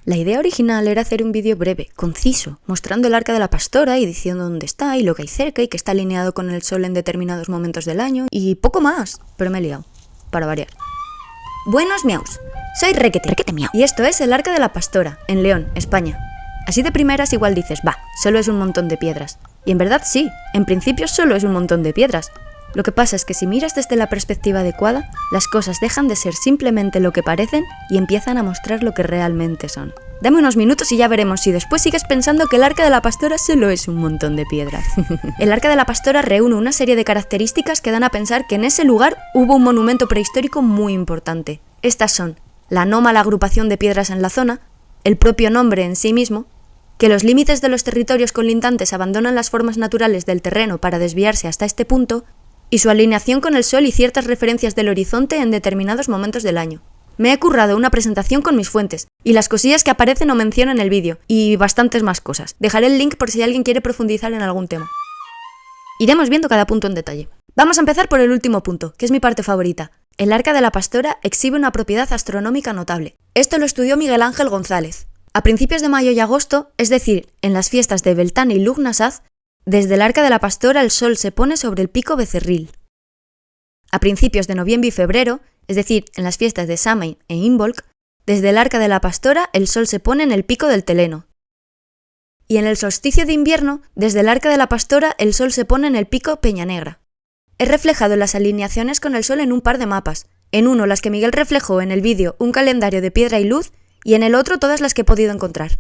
La idea original era hacer un vídeo breve, conciso, mostrando el Arca de la Pastora y diciendo dónde está y lo que hay cerca y que está alineado con el sol en determinados momentos del año y poco más, pero me he liado, para variar. Buenos miaus, soy Requete Miau y esto es el Arca de la Pastora, en León, España. Así de primeras igual dices, solo es un montón de piedras. Y en verdad sí, en principio solo es un montón de piedras. Lo que pasa es que si miras desde la perspectiva adecuada, las cosas dejan de ser simplemente lo que parecen y empiezan a mostrar lo que realmente son. Dame unos minutos y ya veremos si después sigues pensando que el Arca de la Pastora solo es un montón de piedras. El Arca de la Pastora reúne una serie de características que dan a pensar que en ese lugar hubo un monumento prehistórico muy importante. Estas son la anómala agrupación de piedras en la zona, el propio nombre en sí mismo, que los límites de los territorios colindantes abandonan las formas naturales del terreno para desviarse hasta este punto, y su alineación con el sol y ciertas referencias del horizonte en determinados momentos del año. Me he currado una presentación con mis fuentes, y las cosillas que aparecen o menciono en el vídeo, y bastantes más cosas. Dejaré el link por si alguien quiere profundizar en algún tema. Iremos viendo cada punto en detalle. Vamos a empezar por el último punto, que es mi parte favorita. El Arca de la Pastora exhibe una propiedad astronómica notable. Esto lo estudió Miguel Ángel González. A principios de mayo y agosto, es decir, en las fiestas de Beltane y Lugnasad, desde el Arca de la Pastora el sol se pone sobre el pico Becerril. A principios de noviembre y febrero, es decir, en las fiestas de Samain e Imbolc, desde el Arca de la Pastora el sol se pone en el pico del Teleno. Y en el solsticio de invierno, desde el Arca de la Pastora el sol se pone en el pico Peñanegra. He reflejado las alineaciones con el sol en un par de mapas, en uno las que Miguel reflejó en el vídeo un calendario de piedra y luz y en el otro todas las que he podido encontrar.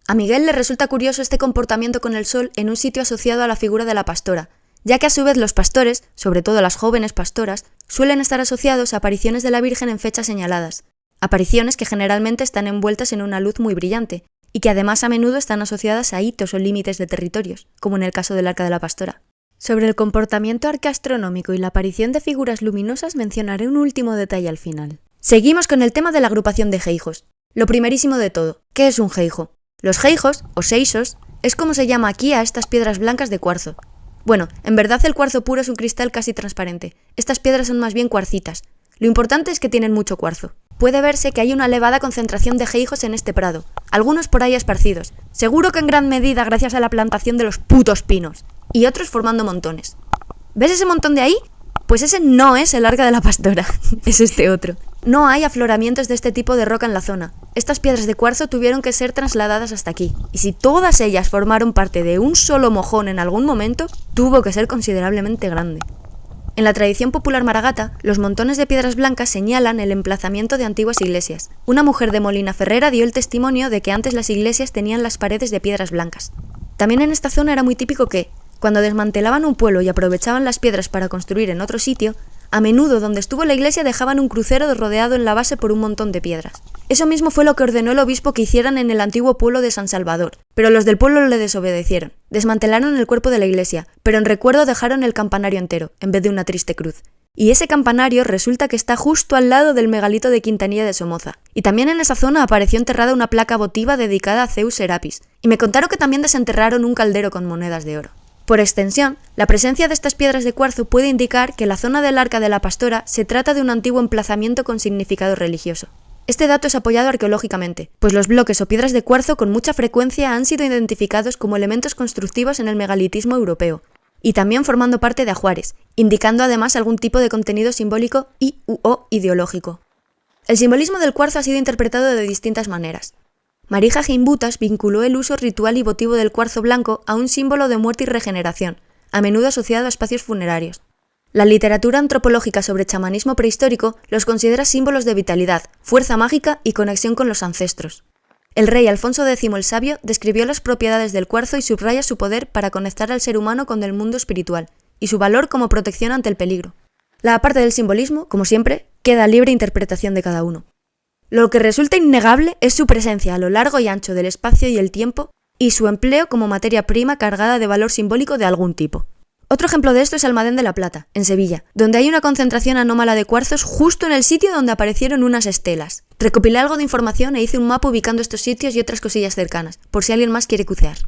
A Miguel le resulta curioso este comportamiento con el sol en un sitio asociado a la figura de la pastora, ya que a su vez los pastores, sobre todo las jóvenes pastoras, suelen estar asociados a apariciones de la Virgen en fechas señaladas, apariciones que generalmente están envueltas en una luz muy brillante, y que además a menudo están asociadas a hitos o límites de territorios, como en el caso del Arca de la Pastora. Sobre el comportamiento arqueastronómico y la aparición de figuras luminosas mencionaré un último detalle al final. Seguimos con el tema de la agrupación de geijos. Lo primerísimo de todo, ¿qué es un geijo? Los geijos, o seisos, es como se llama aquí a estas piedras blancas de cuarzo. Bueno, en verdad el cuarzo puro es un cristal casi transparente. Estas piedras son más bien cuarcitas. Lo importante es que tienen mucho cuarzo. Puede verse que hay una elevada concentración de geijos en este prado, algunos por ahí esparcidos, seguro que en gran medida gracias a la plantación de los putos pinos, y otros formando montones. ¿Ves ese montón de ahí? Pues ese no es el Arca de la Pastora, es este otro. No hay afloramientos de este tipo de roca en la zona. Estas piedras de cuarzo tuvieron que ser trasladadas hasta aquí, y si todas ellas formaron parte de un solo mojón en algún momento, tuvo que ser considerablemente grande. En la tradición popular maragata, los montones de piedras blancas señalan el emplazamiento de antiguas iglesias. Una mujer de Molina Ferrera dio el testimonio de que antes las iglesias tenían las paredes de piedras blancas. También en esta zona era muy típico que, cuando desmantelaban un pueblo y aprovechaban las piedras para construir en otro sitio, a menudo donde estuvo la iglesia dejaban un crucero rodeado en la base por un montón de piedras. Eso mismo fue lo que ordenó el obispo que hicieran en el antiguo pueblo de San Salvador, pero los del pueblo le desobedecieron. Desmantelaron el cuerpo de la iglesia, pero en recuerdo dejaron el campanario entero, en vez de una triste cruz. Y ese campanario resulta que está justo al lado del megalito de Quintanilla de Somoza. Y también en esa zona apareció enterrada una placa votiva dedicada a Zeus Serapis. Y me contaron que también desenterraron un caldero con monedas de oro. Por extensión, la presencia de estas piedras de cuarzo puede indicar que la zona del Arca de la Pastora se trata de un antiguo emplazamiento con significado religioso. Este dato es apoyado arqueológicamente, pues los bloques o piedras de cuarzo con mucha frecuencia han sido identificados como elementos constructivos en el megalitismo europeo, y también formando parte de ajuares, indicando además algún tipo de contenido simbólico y/o ideológico. El simbolismo del cuarzo ha sido interpretado de distintas maneras. Marija Gimbutas vinculó el uso ritual y votivo del cuarzo blanco a un símbolo de muerte y regeneración, a menudo asociado a espacios funerarios. La literatura antropológica sobre chamanismo prehistórico los considera símbolos de vitalidad, fuerza mágica y conexión con los ancestros. El rey Alfonso X el Sabio describió las propiedades del cuarzo y subraya su poder para conectar al ser humano con el mundo espiritual, y su valor como protección ante el peligro. La parte del simbolismo, como siempre, queda a libre interpretación de cada uno. Lo que resulta innegable es su presencia a lo largo y ancho del espacio y el tiempo, y su empleo como materia prima cargada de valor simbólico de algún tipo. Otro ejemplo de esto es Almadén de la Plata, en Sevilla, donde hay una concentración anómala de cuarzos justo en el sitio donde aparecieron unas estelas. Recopilé algo de información e hice un mapa ubicando estos sitios y otras cosillas cercanas, por si alguien más quiere cucear.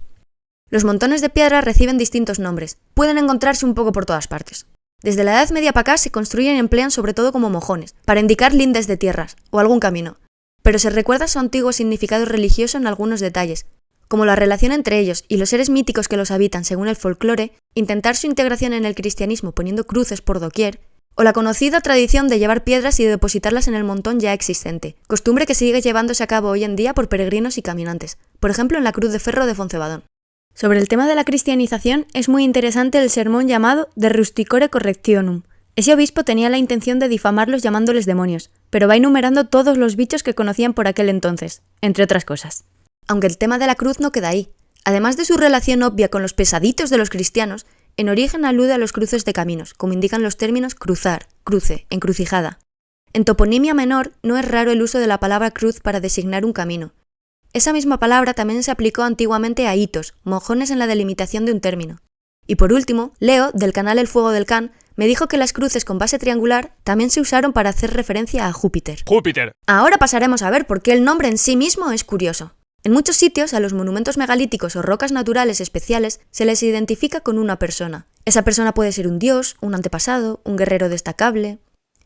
Los montones de piedra reciben distintos nombres, pueden encontrarse un poco por todas partes. Desde la Edad Media para acá se construyen y emplean sobre todo como mojones, para indicar lindes de tierras, o algún camino. pero se recuerda su antiguo significado religioso en algunos detalles, como la relación entre ellos y los seres míticos que los habitan según el folclore, intentar su integración en el cristianismo poniendo cruces por doquier, o la conocida tradición de llevar piedras y de depositarlas en el montón ya existente, costumbre que sigue llevándose a cabo hoy en día por peregrinos y caminantes, por ejemplo en la Cruz de Ferro de Foncebadón. Sobre el tema de la cristianización es muy interesante el sermón llamado De Rusticore Correctionum. Ese obispo tenía la intención de difamarlos llamándoles demonios, pero va enumerando todos los bichos que conocían por aquel entonces, entre otras cosas. Aunque el tema de la cruz no queda ahí. Además de su relación obvia con los pesaditos de los cristianos, en origen alude a los cruces de caminos, como indican los términos cruzar, cruce, encrucijada. En toponimia menor no es raro el uso de la palabra cruz para designar un camino. Esa misma palabra también se aplicó antiguamente a hitos, mojones en la delimitación de un término. Y por último, Leo, del canal El Fuego del Can, me dijo que las cruces con base triangular también se usaron para hacer referencia a Júpiter. ¡Júpiter! Ahora pasaremos a ver por qué el nombre en sí mismo es curioso. En muchos sitios, a los monumentos megalíticos o rocas naturales especiales se les identifica con una persona. Esa persona puede ser un dios, un antepasado, un guerrero destacable.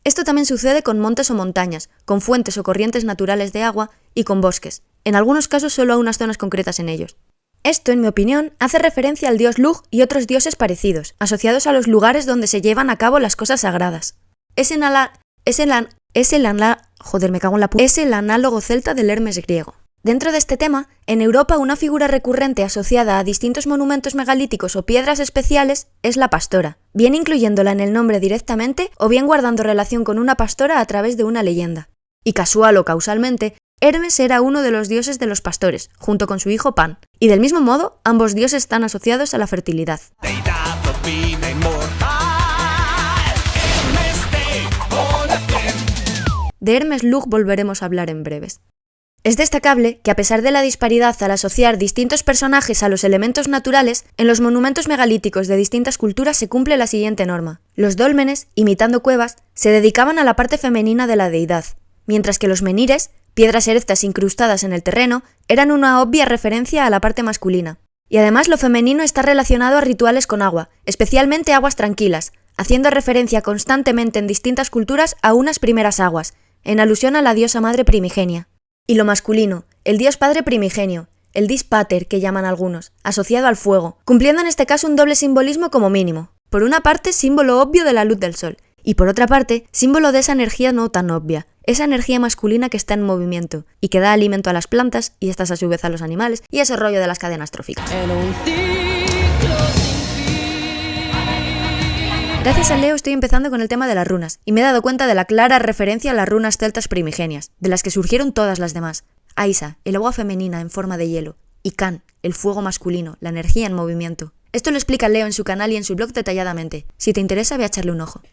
Esto también sucede con montes o montañas, con fuentes o corrientes naturales de agua y con bosques, en algunos casos solo a unas zonas concretas en ellos. Esto, en mi opinión, hace referencia al dios Lugh y otros dioses parecidos, asociados a los lugares donde se llevan a cabo las cosas sagradas. Es el análogo celta del Hermes griego. Dentro de este tema, en Europa una figura recurrente asociada a distintos monumentos megalíticos o piedras especiales es la pastora, bien incluyéndola en el nombre directamente o bien guardando relación con una pastora a través de una leyenda. Y casual o causalmente, Hermes era uno de los dioses de los pastores, junto con su hijo Pan, y del mismo modo, ambos dioses están asociados a la fertilidad. De Hermes Lugh volveremos a hablar en breves. Es destacable que a pesar de la disparidad al asociar distintos personajes a los elementos naturales, en los monumentos megalíticos de distintas culturas se cumple la siguiente norma. Los dólmenes, imitando cuevas, se dedicaban a la parte femenina de la deidad, mientras que los menires, piedras erectas incrustadas en el terreno, eran una obvia referencia a la parte masculina. Y además lo femenino está relacionado a rituales con agua, especialmente aguas tranquilas, haciendo referencia constantemente en distintas culturas a unas primeras aguas, en alusión a la diosa madre primigenia. Y lo masculino, el dios padre primigenio, el dis pater que llaman algunos, asociado al fuego, cumpliendo en este caso un doble simbolismo como mínimo. Por una parte, símbolo obvio de la luz del sol, y por otra parte, símbolo de esa energía no tan obvia, esa energía masculina que está en movimiento, y que da alimento a las plantas, y estas a su vez a los animales, y ese rollo de las cadenas tróficas. Gracias a Leo estoy empezando con el tema de las runas, y me he dado cuenta de la clara referencia a las runas celtas primigenias, de las que surgieron todas las demás. Aisa, el agua femenina en forma de hielo, y Can, el fuego masculino, la energía en movimiento. Esto lo explica Leo en su canal y en su blog detalladamente. Si te interesa, ve a echarle un ojo.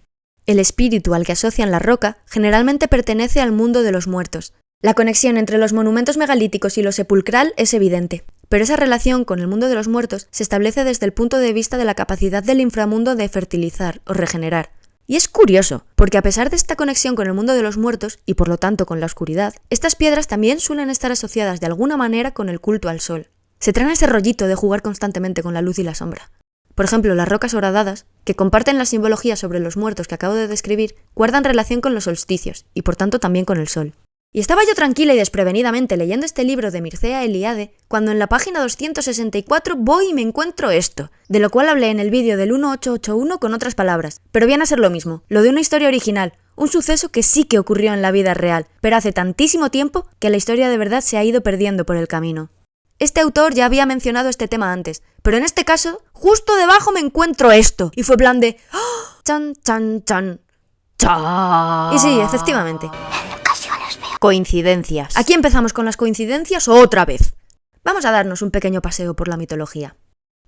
El espíritu al que asocian la roca generalmente pertenece al mundo de los muertos. La conexión entre los monumentos megalíticos y lo sepulcral es evidente, pero esa relación con el mundo de los muertos se establece desde el punto de vista de la capacidad del inframundo de fertilizar o regenerar. Y es curioso, porque a pesar de esta conexión con el mundo de los muertos, y por lo tanto con la oscuridad, estas piedras también suelen estar asociadas de alguna manera con el culto al sol. Se traen ese rollito de jugar constantemente con la luz y la sombra. Por ejemplo, las rocas horadadas, que comparten la simbología sobre los muertos que acabo de describir, guardan relación con los solsticios, y por tanto también con el sol. Y estaba yo tranquila y desprevenidamente leyendo este libro de Mircea Eliade, cuando en la página 264 voy y me encuentro esto, de lo cual hablé en el vídeo del 1881 con otras palabras, pero viene a ser lo mismo, lo de una historia original, un suceso que sí que ocurrió en la vida real, pero hace tantísimo tiempo que la historia de verdad se ha ido perdiendo por el camino. Este autor ya había mencionado este tema antes, pero en este caso, justo debajo me encuentro esto, y fue plan de ¡oh! ¡Chan, chan, chan! ¡Chan! Y sí, efectivamente. Coincidencias. Aquí empezamos con las coincidencias otra vez. Vamos a darnos un pequeño paseo por la mitología.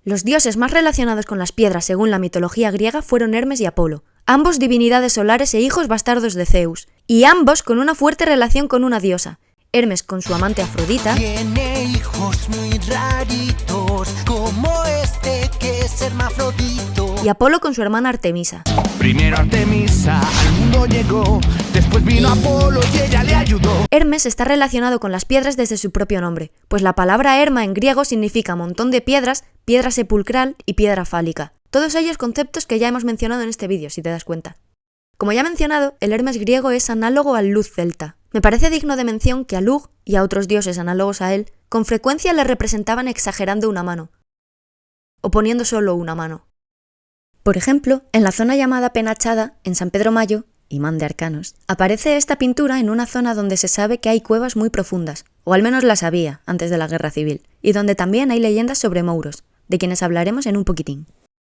Los dioses más relacionados con las piedras según la mitología griega fueron Hermes y Apolo, ambos divinidades solares e hijos bastardos de Zeus, y ambos con una fuerte relación con una diosa. Hermes con su amante Afrodita. Tiene hijos muy raritos, como este que es hermafrodito. Y Apolo con su hermana Artemisa. Primero Artemisa al mundo llegó, después vino Apolo y ella le ayudó. Hermes está relacionado con las piedras desde su propio nombre, pues la palabra herma en griego significa montón de piedras, piedra sepulcral y piedra fálica. Todos ellos conceptos que ya hemos mencionado en este vídeo, si te das cuenta. Como ya he mencionado, el Hermes griego es análogo al luz celta, Me parece digno de mención que a Lugh y a otros dioses análogos a él, con frecuencia le representaban exagerando una mano, o poniendo solo una mano. Por ejemplo, en la zona llamada Penachada, en San Pedro Mayo, imán de arcanos, aparece esta pintura en una zona donde se sabe que hay cuevas muy profundas, o al menos las había antes de la Guerra Civil, y donde también hay leyendas sobre mouros, de quienes hablaremos en un poquitín.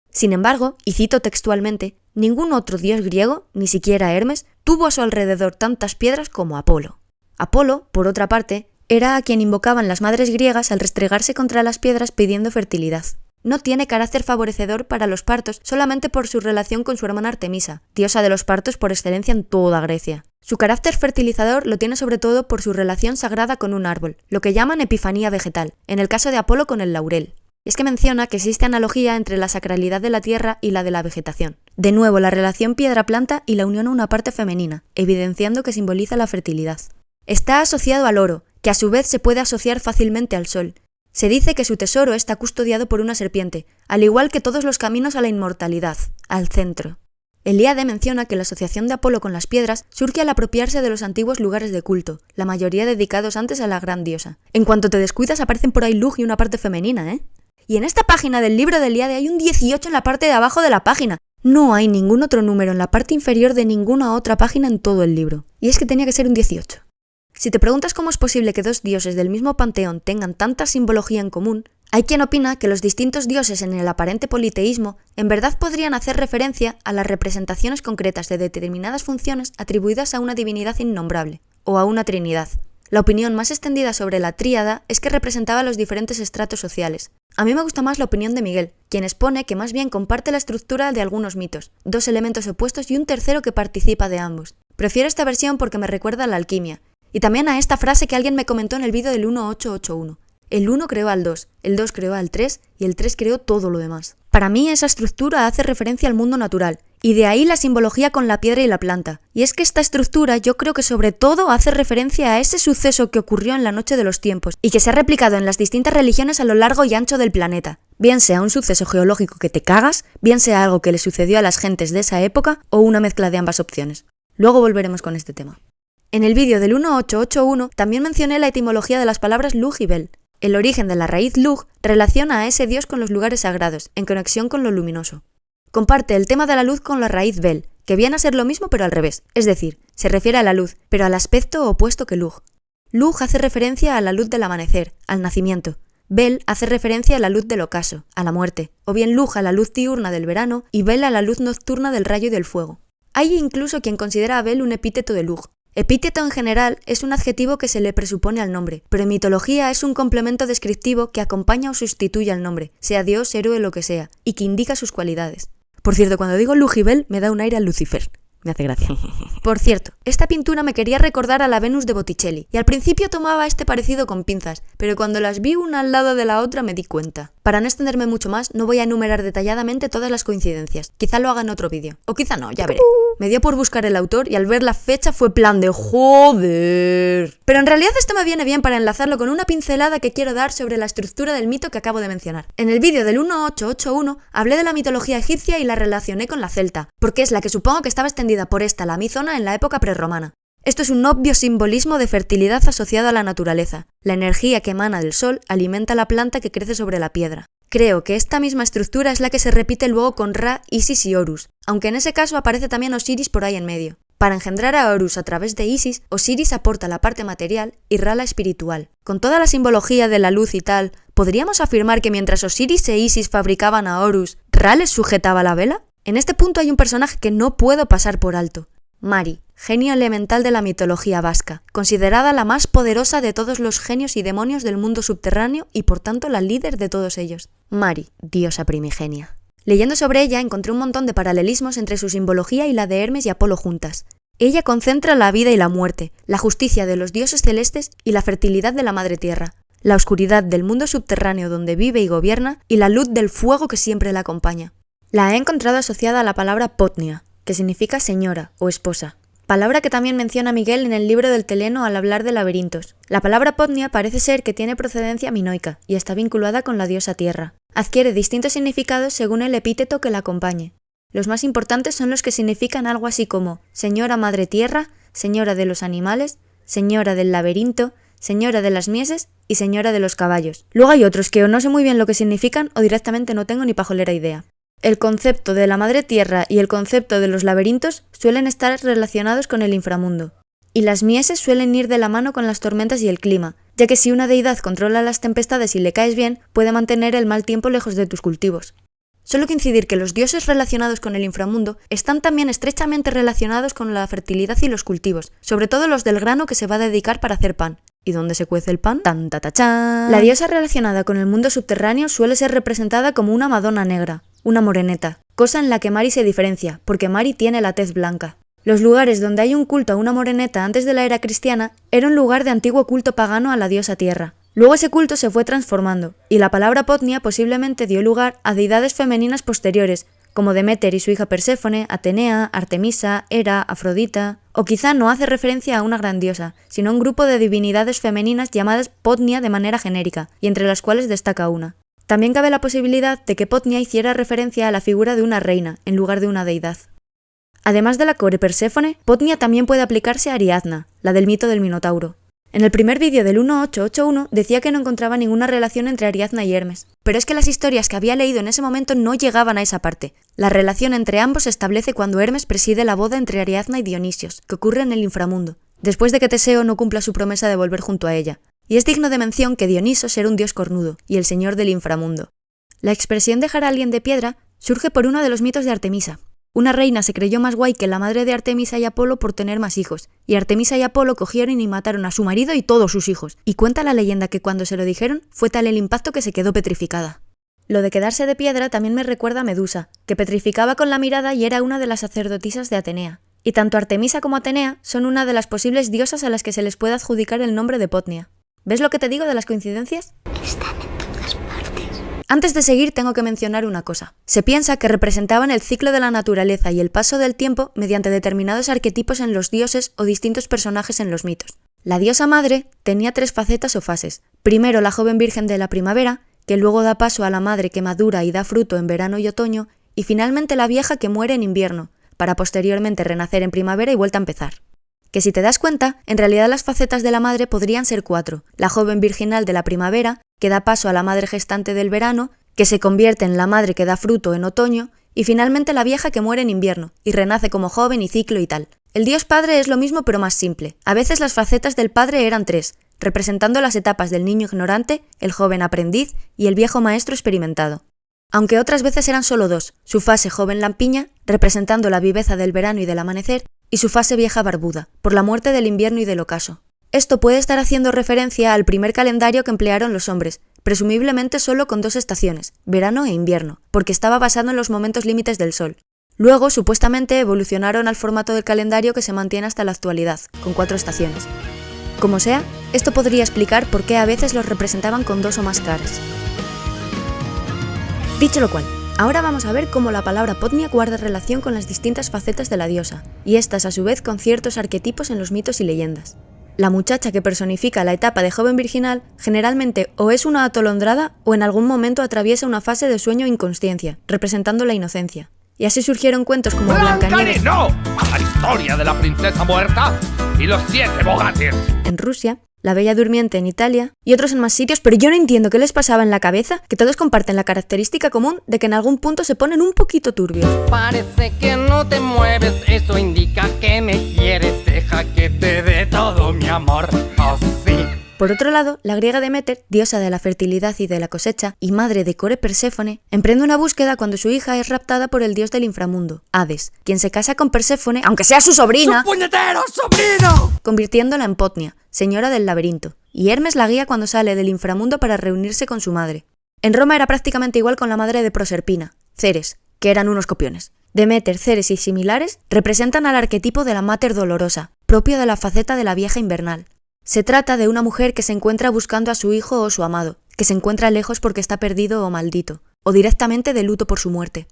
Sin embargo, y cito textualmente, ningún otro dios griego, ni siquiera Hermes, tuvo a su alrededor tantas piedras como Apolo. Apolo, por otra parte, era a quien invocaban las madres griegas al restregarse contra las piedras pidiendo fertilidad. No tiene carácter favorecedor para los partos solamente por su relación con su hermana Artemisa, diosa de los partos por excelencia en toda Grecia. Su carácter fertilizador lo tiene sobre todo por su relación sagrada con un árbol, lo que llaman epifanía vegetal, en el caso de Apolo con el laurel. Y es que menciona que existe analogía entre la sacralidad de la tierra y la de la vegetación. De nuevo, la relación piedra-planta y la unión a una parte femenina, evidenciando que simboliza la fertilidad. Está asociado al oro, que a su vez se puede asociar fácilmente al sol. Se dice que su tesoro está custodiado por una serpiente, al igual que todos los caminos a la inmortalidad, al centro. Heliade menciona que la asociación de Apolo con las piedras surge al apropiarse de los antiguos lugares de culto, la mayoría dedicados antes a la gran diosa. En cuanto te descuidas aparecen por ahí Lugh y una parte femenina, ¿eh? Y en esta página del libro de Heliade hay un 18 en la parte de abajo de la página. No hay ningún otro número en la parte inferior de ninguna otra página en todo el libro. Y es que tenía que ser un 18. Si te preguntas cómo es posible que dos dioses del mismo panteón tengan tanta simbología en común, hay quien opina que los distintos dioses en el aparente politeísmo en verdad podrían hacer referencia a las representaciones concretas de determinadas funciones atribuidas a una divinidad innombrable, o a una trinidad. La opinión más extendida sobre la tríada es que representaba los diferentes estratos sociales. A mí me gusta más la opinión de Miguel, quien expone que más bien comparte la estructura de algunos mitos, dos elementos opuestos y un tercero que participa de ambos. Prefiero esta versión porque me recuerda a la alquimia, y también a esta frase que alguien me comentó en el vídeo del 1881. El 1 creó al 2, el 2 creó al 3 y el 3 creó todo lo demás. Para mí esa estructura hace referencia al mundo natural, y de ahí la simbología con la piedra y la planta. Y es que esta estructura yo creo que sobre todo hace referencia a ese suceso que ocurrió en la noche de los tiempos, y que se ha replicado en las distintas religiones a lo largo y ancho del planeta. Bien sea un suceso geológico que te cagas, bien sea algo que le sucedió a las gentes de esa época, o una mezcla de ambas opciones. Luego volveremos con este tema. En el vídeo del 1881 también mencioné la etimología de las palabras Lugh y Bel. El origen de la raíz Lugh relaciona a ese dios con los lugares sagrados, en conexión con lo luminoso. Comparte el tema de la luz con la raíz Bel, que viene a ser lo mismo pero al revés, es decir, se refiere a la luz, pero al aspecto opuesto que Lugh. Lugh hace referencia a la luz del amanecer, al nacimiento. Bel hace referencia a la luz del ocaso, a la muerte, o bien Lugh a la luz diurna del verano y Bel a la luz nocturna del rayo y del fuego. Hay incluso quien considera a Bel un epíteto de Lugh. Epíteto en general es un adjetivo que se le presupone al nombre, pero en mitología es un complemento descriptivo que acompaña o sustituye al nombre, sea dios, héroe, lo que sea, y que indica sus cualidades. Por cierto, cuando digo Lugh y Bel me da un aire a Lucifer. Me hace gracia. Por cierto, esta pintura me quería recordar a la Venus de Botticelli, y al principio tomaba este parecido con pinzas, pero cuando las vi una al lado de la otra me di cuenta. Para no extenderme mucho más, no voy a enumerar detalladamente todas las coincidencias. Quizá lo haga en otro vídeo. O quizá no, ya veré. Me dio por buscar el autor y al ver la fecha fue plan de ¡joder! Pero en realidad esto me viene bien para enlazarlo con una pincelada que quiero dar sobre la estructura del mito que acabo de mencionar. En el vídeo del 1881 hablé de la mitología egipcia y la relacioné con la celta, porque es la que supongo que estaba extendida por esta la amazona en la época prerromana. Esto es un obvio simbolismo de fertilidad asociado a la naturaleza. La energía que emana del sol alimenta la planta que crece sobre la piedra. Creo que esta misma estructura es la que se repite luego con Ra, Isis y Horus, aunque en ese caso aparece también Osiris por ahí en medio. Para engendrar a Horus a través de Isis, Osiris aporta la parte material y Ra la espiritual. Con toda la simbología de la luz y tal, ¿podríamos afirmar que mientras Osiris e Isis fabricaban a Horus, Ra les sujetaba la vela? En este punto hay un personaje que no puedo pasar por alto. Mari, genio elemental de la mitología vasca, considerada la más poderosa de todos los genios y demonios del mundo subterráneo y por tanto la líder de todos ellos. Mari, diosa primigenia. Leyendo sobre ella encontré un montón de paralelismos entre su simbología y la de Hermes y Apolo juntas. Ella concentra la vida y la muerte, la justicia de los dioses celestes y la fertilidad de la madre tierra, la oscuridad del mundo subterráneo donde vive y gobierna y la luz del fuego que siempre la acompaña. La he encontrado asociada a la palabra potnia, que significa señora o esposa, palabra que también menciona Miguel en el libro del Teleno al hablar de laberintos. La palabra potnia parece ser que tiene procedencia minoica y está vinculada con la diosa tierra. Adquiere distintos significados según el epíteto que la acompañe. Los más importantes son los que significan algo así como señora madre tierra, señora de los animales, señora del laberinto, señora de las mieses y señora de los caballos. Luego hay otros que o no sé muy bien lo que significan o directamente no tengo ni pajolera idea. El concepto de la madre tierra y el concepto de los laberintos suelen estar relacionados con el inframundo. Y las mieses suelen ir de la mano con las tormentas y el clima, ya que si una deidad controla las tempestades y le caes bien, puede mantener el mal tiempo lejos de tus cultivos. Solo que incidir que los dioses relacionados con el inframundo están también estrechamente relacionados con la fertilidad y los cultivos, sobre todo los del grano que se va a dedicar para hacer pan. ¿Y dónde se cuece el pan? ¡Tan, ta, ta, chan! La diosa relacionada con el mundo subterráneo suele ser representada como una Madonna negra, una moreneta, cosa en la que Mari se diferencia, porque Mari tiene la tez blanca. Los lugares donde hay un culto a una moreneta antes de la era cristiana era un lugar de antiguo culto pagano a la diosa tierra. Luego ese culto se fue transformando, y la palabra Potnia posiblemente dio lugar a deidades femeninas posteriores, como Deméter y su hija Perséfone, Atenea, Artemisa, Hera, Afrodita... O quizá no hace referencia a una gran diosa, sino a un grupo de divinidades femeninas llamadas Potnia de manera genérica, y entre las cuales destaca una. También cabe la posibilidad de que Potnia hiciera referencia a la figura de una reina, en lugar de una deidad. Además de la core Perséfone, Potnia también puede aplicarse a Ariadna, la del mito del Minotauro. En el primer vídeo del 1881 decía que no encontraba ninguna relación entre Ariadna y Hermes, pero es que las historias que había leído en ese momento no llegaban a esa parte. La relación entre ambos se establece cuando Hermes preside la boda entre Ariadna y Dionisios, que ocurre en el inframundo, después de que Teseo no cumpla su promesa de volver junto a ella. Y es digno de mención que Dionisos era un dios cornudo y el señor del inframundo. La expresión dejar a alguien de piedra surge por uno de los mitos de Artemisa. Una reina se creyó más guay que la madre de Artemisa y Apolo por tener más hijos, y Artemisa y Apolo cogieron y mataron a su marido y todos sus hijos, y cuenta la leyenda que cuando se lo dijeron fue tal el impacto que se quedó petrificada. Lo de quedarse de piedra también me recuerda a Medusa, que petrificaba con la mirada y era una de las sacerdotisas de Atenea. Y tanto Artemisa como Atenea son una de las posibles diosas a las que se les puede adjudicar el nombre de Potnia. ¿Ves lo que te digo de las coincidencias? Están en todas partes. Antes de seguir tengo que mencionar una cosa. Se piensa que representaban el ciclo de la naturaleza y el paso del tiempo mediante determinados arquetipos en los dioses o distintos personajes en los mitos. La diosa madre tenía 3 facetas o fases. Primero la joven virgen de la primavera, que luego da paso a la madre que madura y da fruto en verano y otoño, y finalmente la vieja que muere en invierno, para posteriormente renacer en primavera y vuelta a empezar. Que si te das cuenta, en realidad las facetas de la madre podrían ser 4. La joven virginal de la primavera, que da paso a la madre gestante del verano, que se convierte en la madre que da fruto en otoño, y finalmente la vieja que muere en invierno, y renace como joven y ciclo y tal. El dios padre es lo mismo pero más simple. A veces las facetas del padre eran 3, representando las etapas del niño ignorante, el joven aprendiz y el viejo maestro experimentado. Aunque otras veces eran solo 2, su fase joven lampiña, representando la viveza del verano y del amanecer, y su fase vieja barbuda, por la muerte del invierno y del ocaso. Esto puede estar haciendo referencia al primer calendario que emplearon los hombres, presumiblemente solo con 2 estaciones, verano e invierno, porque estaba basado en los momentos límites del sol. Luego, supuestamente, evolucionaron al formato del calendario que se mantiene hasta la actualidad, con 4 estaciones. Como sea, esto podría explicar por qué a veces los representaban con 2 o más caras. Dicho lo cual, ahora vamos a ver cómo la palabra Potnia guarda relación con las distintas facetas de la diosa, y estas a su vez con ciertos arquetipos en los mitos y leyendas. La muchacha que personifica la etapa de joven virginal generalmente o es una atolondrada o en algún momento atraviesa una fase de sueño e inconsciencia, representando la inocencia. Y así surgieron cuentos como Blancanieves, ¡No! ¡A la historia de la princesa muerta y los 7 bogates! En Rusia, La Bella Durmiente en Italia y otros en más sitios, pero yo no entiendo qué les pasaba en la cabeza, que todos comparten la característica común de que en algún punto se ponen un poquito turbios. Parece que no te mueves, eso indica que me quieres, deja que te dé todo mi amor, oh sí. Por otro lado, la griega Deméter, diosa de la fertilidad y de la cosecha, y madre de core Perséfone, emprende una búsqueda cuando su hija es raptada por el dios del inframundo, Hades, quien se casa con Perséfone, aunque sea su sobrina, ¡Su puñetero sobrino! Convirtiéndola en Potnia, señora del laberinto, y Hermes la guía cuando sale del inframundo para reunirse con su madre. En Roma era prácticamente igual con la madre de Proserpina, Ceres, que eran unos copiones. Deméter, Ceres y similares representan al arquetipo de la Mater Dolorosa, propio de la faceta de la vieja invernal. Se trata de una mujer que se encuentra buscando a su hijo o su amado, que se encuentra lejos porque está perdido o maldito, o directamente de luto por su muerte.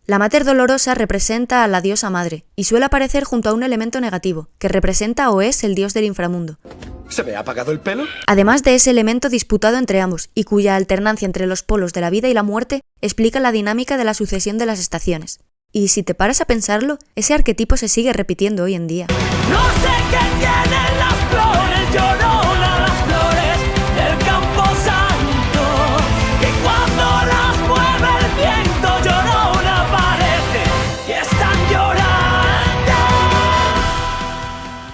La Mater Dolorosa representa a la diosa madre, y suele aparecer junto a un elemento negativo, que representa o es el dios del inframundo. ¿Se me ha apagado el pelo? Además de ese elemento disputado entre ambos, y cuya alternancia entre los polos de la vida y la muerte explica la dinámica de la sucesión de las estaciones. Y si te paras a pensarlo, ese arquetipo se sigue repitiendo hoy en día. No sé qué tienen las flores. llorona las flores del campo santo, que cuando las mueve el viento llorona parece que están llorando.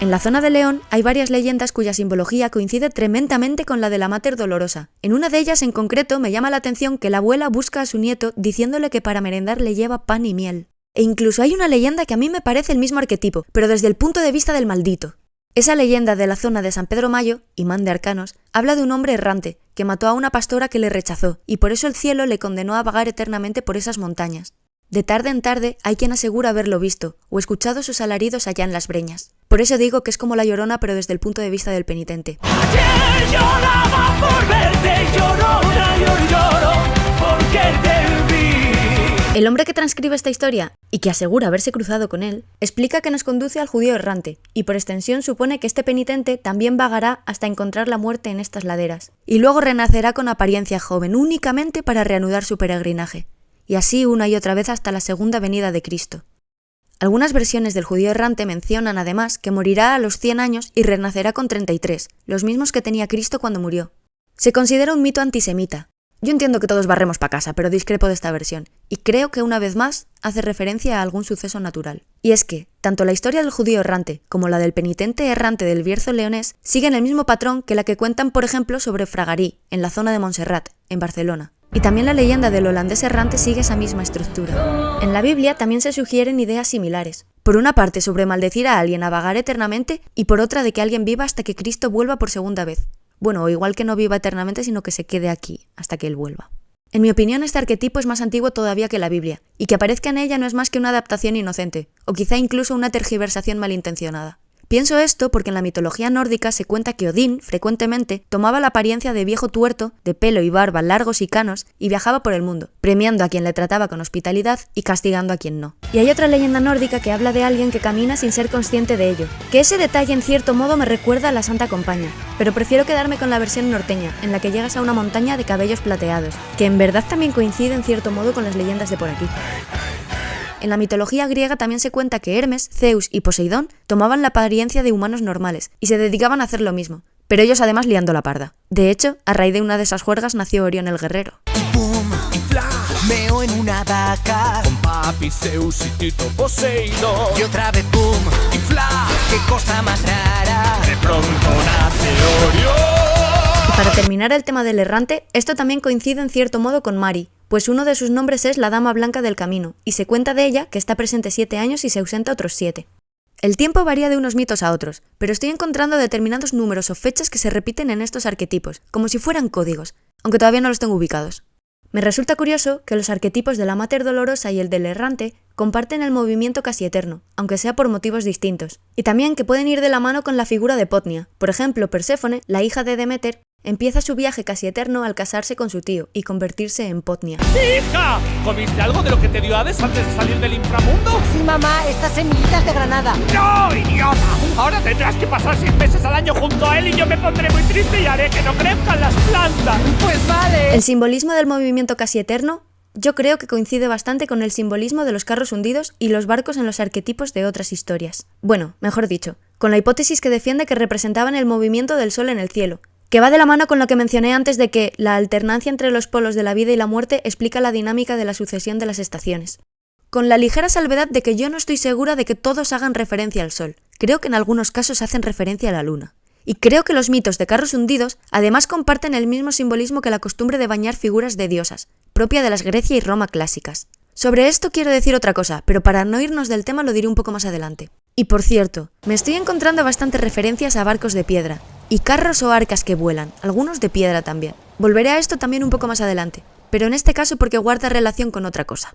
En la zona de León hay varias leyendas cuya simbología coincide tremendamente con la de la Mater Dolorosa. En una de ellas en concreto me llama la atención que la abuela busca a su nieto diciéndole que para merendar le lleva pan y miel. E incluso hay una leyenda que a mí me parece el mismo arquetipo, pero desde el punto de vista del maldito. Esa leyenda de la zona de San Pedro Mayo, imán de arcanos, habla de un hombre errante que mató a una pastora que le rechazó y por eso el cielo le condenó a vagar eternamente por esas montañas. De tarde en tarde hay quien asegura haberlo visto o escuchado sus alaridos allá en las breñas. Por eso digo que es como la Llorona pero desde el punto de vista del penitente. Ayer lloraba por verte, llorona, yo lloro porque te vi. El hombre que transcribe esta historia, y que asegura haberse cruzado con él, explica que nos conduce al judío errante, y por extensión supone que este penitente también vagará hasta encontrar la muerte en estas laderas, y luego renacerá con apariencia joven únicamente para reanudar su peregrinaje, y así una y otra vez hasta la segunda venida de Cristo. Algunas versiones del judío errante mencionan además que morirá a los 100 años y renacerá con 33, los mismos que tenía Cristo cuando murió. Se considera un mito antisemita. Yo entiendo que todos barremos para casa, pero discrepo de esta versión, y creo que una vez más hace referencia a algún suceso natural. Y es que, tanto la historia del judío errante como la del penitente errante del Bierzo leonés siguen el mismo patrón que la que cuentan, por ejemplo, sobre Fragarí, en la zona de Montserrat, en Barcelona. Y también la leyenda del holandés errante sigue esa misma estructura. En la Biblia también se sugieren ideas similares. Por una parte sobre maldecir a alguien a vagar eternamente y por otra de que alguien viva hasta que Cristo vuelva por segunda vez. Bueno, o igual que no viva eternamente, sino que se quede aquí, hasta que Él vuelva. En mi opinión, este arquetipo es más antiguo todavía que la Biblia, y que aparezca en ella no es más que una adaptación inocente, o quizá incluso una tergiversación malintencionada. Pienso esto porque en la mitología nórdica se cuenta que Odín, frecuentemente, tomaba la apariencia de viejo tuerto, de pelo y barba largos y canos, y viajaba por el mundo, premiando a quien le trataba con hospitalidad y castigando a quien no. Y hay otra leyenda nórdica que habla de alguien que camina sin ser consciente de ello, que ese detalle en cierto modo me recuerda a la Santa Compaña, pero prefiero quedarme con la versión norteña, en la que llegas a una montaña de cabellos plateados, que en verdad también coincide en cierto modo con las leyendas de por aquí. En la mitología griega también se cuenta que Hermes, Zeus y Poseidón tomaban la apariencia de humanos normales y se dedicaban a hacer lo mismo, pero ellos además liando la parda. De hecho, a raíz de una de esas juergas nació Orión el guerrero. Y boom, y flash, meo en una vaca, Con papi Zeus y Tito Poseidón. y otra vez boom, y flash, qué cosa más rara. De pronto nace Orión. Y para terminar el tema del errante, esto también coincide en cierto modo con Mari, pues uno de sus nombres es la Dama Blanca del Camino, y se cuenta de ella que está presente 7 años y se ausenta otros 7. El tiempo varía de unos mitos a otros, pero estoy encontrando determinados números o fechas que se repiten en estos arquetipos, como si fueran códigos, aunque todavía no los tengo ubicados. Me resulta curioso que los arquetipos de la Mater Dolorosa y el del errante comparten el movimiento casi eterno, aunque sea por motivos distintos, y también que pueden ir de la mano con la figura de Potnia. Por ejemplo, Perséfone, la hija de Deméter, empieza su viaje casi eterno al casarse con su tío y convertirse en Potnia. ¡Hija! ¿Comiste algo de lo que te dio Hades antes de salir del inframundo? Sí, mamá, estas semillitas de granada. ¡No, idiota! Ahora tendrás que pasar 6 meses al año junto a él y yo me pondré muy triste y haré que no crezcan las plantas. Pues vale. El simbolismo del movimiento casi eterno yo creo que coincide bastante con el simbolismo de los carros hundidos y los barcos en los arquetipos de otras historias. Bueno, mejor dicho, con la hipótesis que defiende que representaban el movimiento del sol en el cielo, que va de la mano con lo que mencioné antes de que la alternancia entre los polos de la vida y la muerte explica la dinámica de la sucesión de las estaciones. Con la ligera salvedad de que yo no estoy segura de que todos hagan referencia al sol. Creo que en algunos casos hacen referencia a la luna. Y creo que los mitos de carros hundidos además comparten el mismo simbolismo que la costumbre de bañar figuras de diosas, propia de las Grecia y Roma clásicas. Sobre esto quiero decir otra cosa, pero para no irnos del tema lo diré un poco más adelante. Y por cierto, me estoy encontrando bastantes referencias a barcos de piedra, y carros o arcas que vuelan, algunos de piedra también. Volveré a esto también un poco más adelante, pero en este caso porque guarda relación con otra cosa.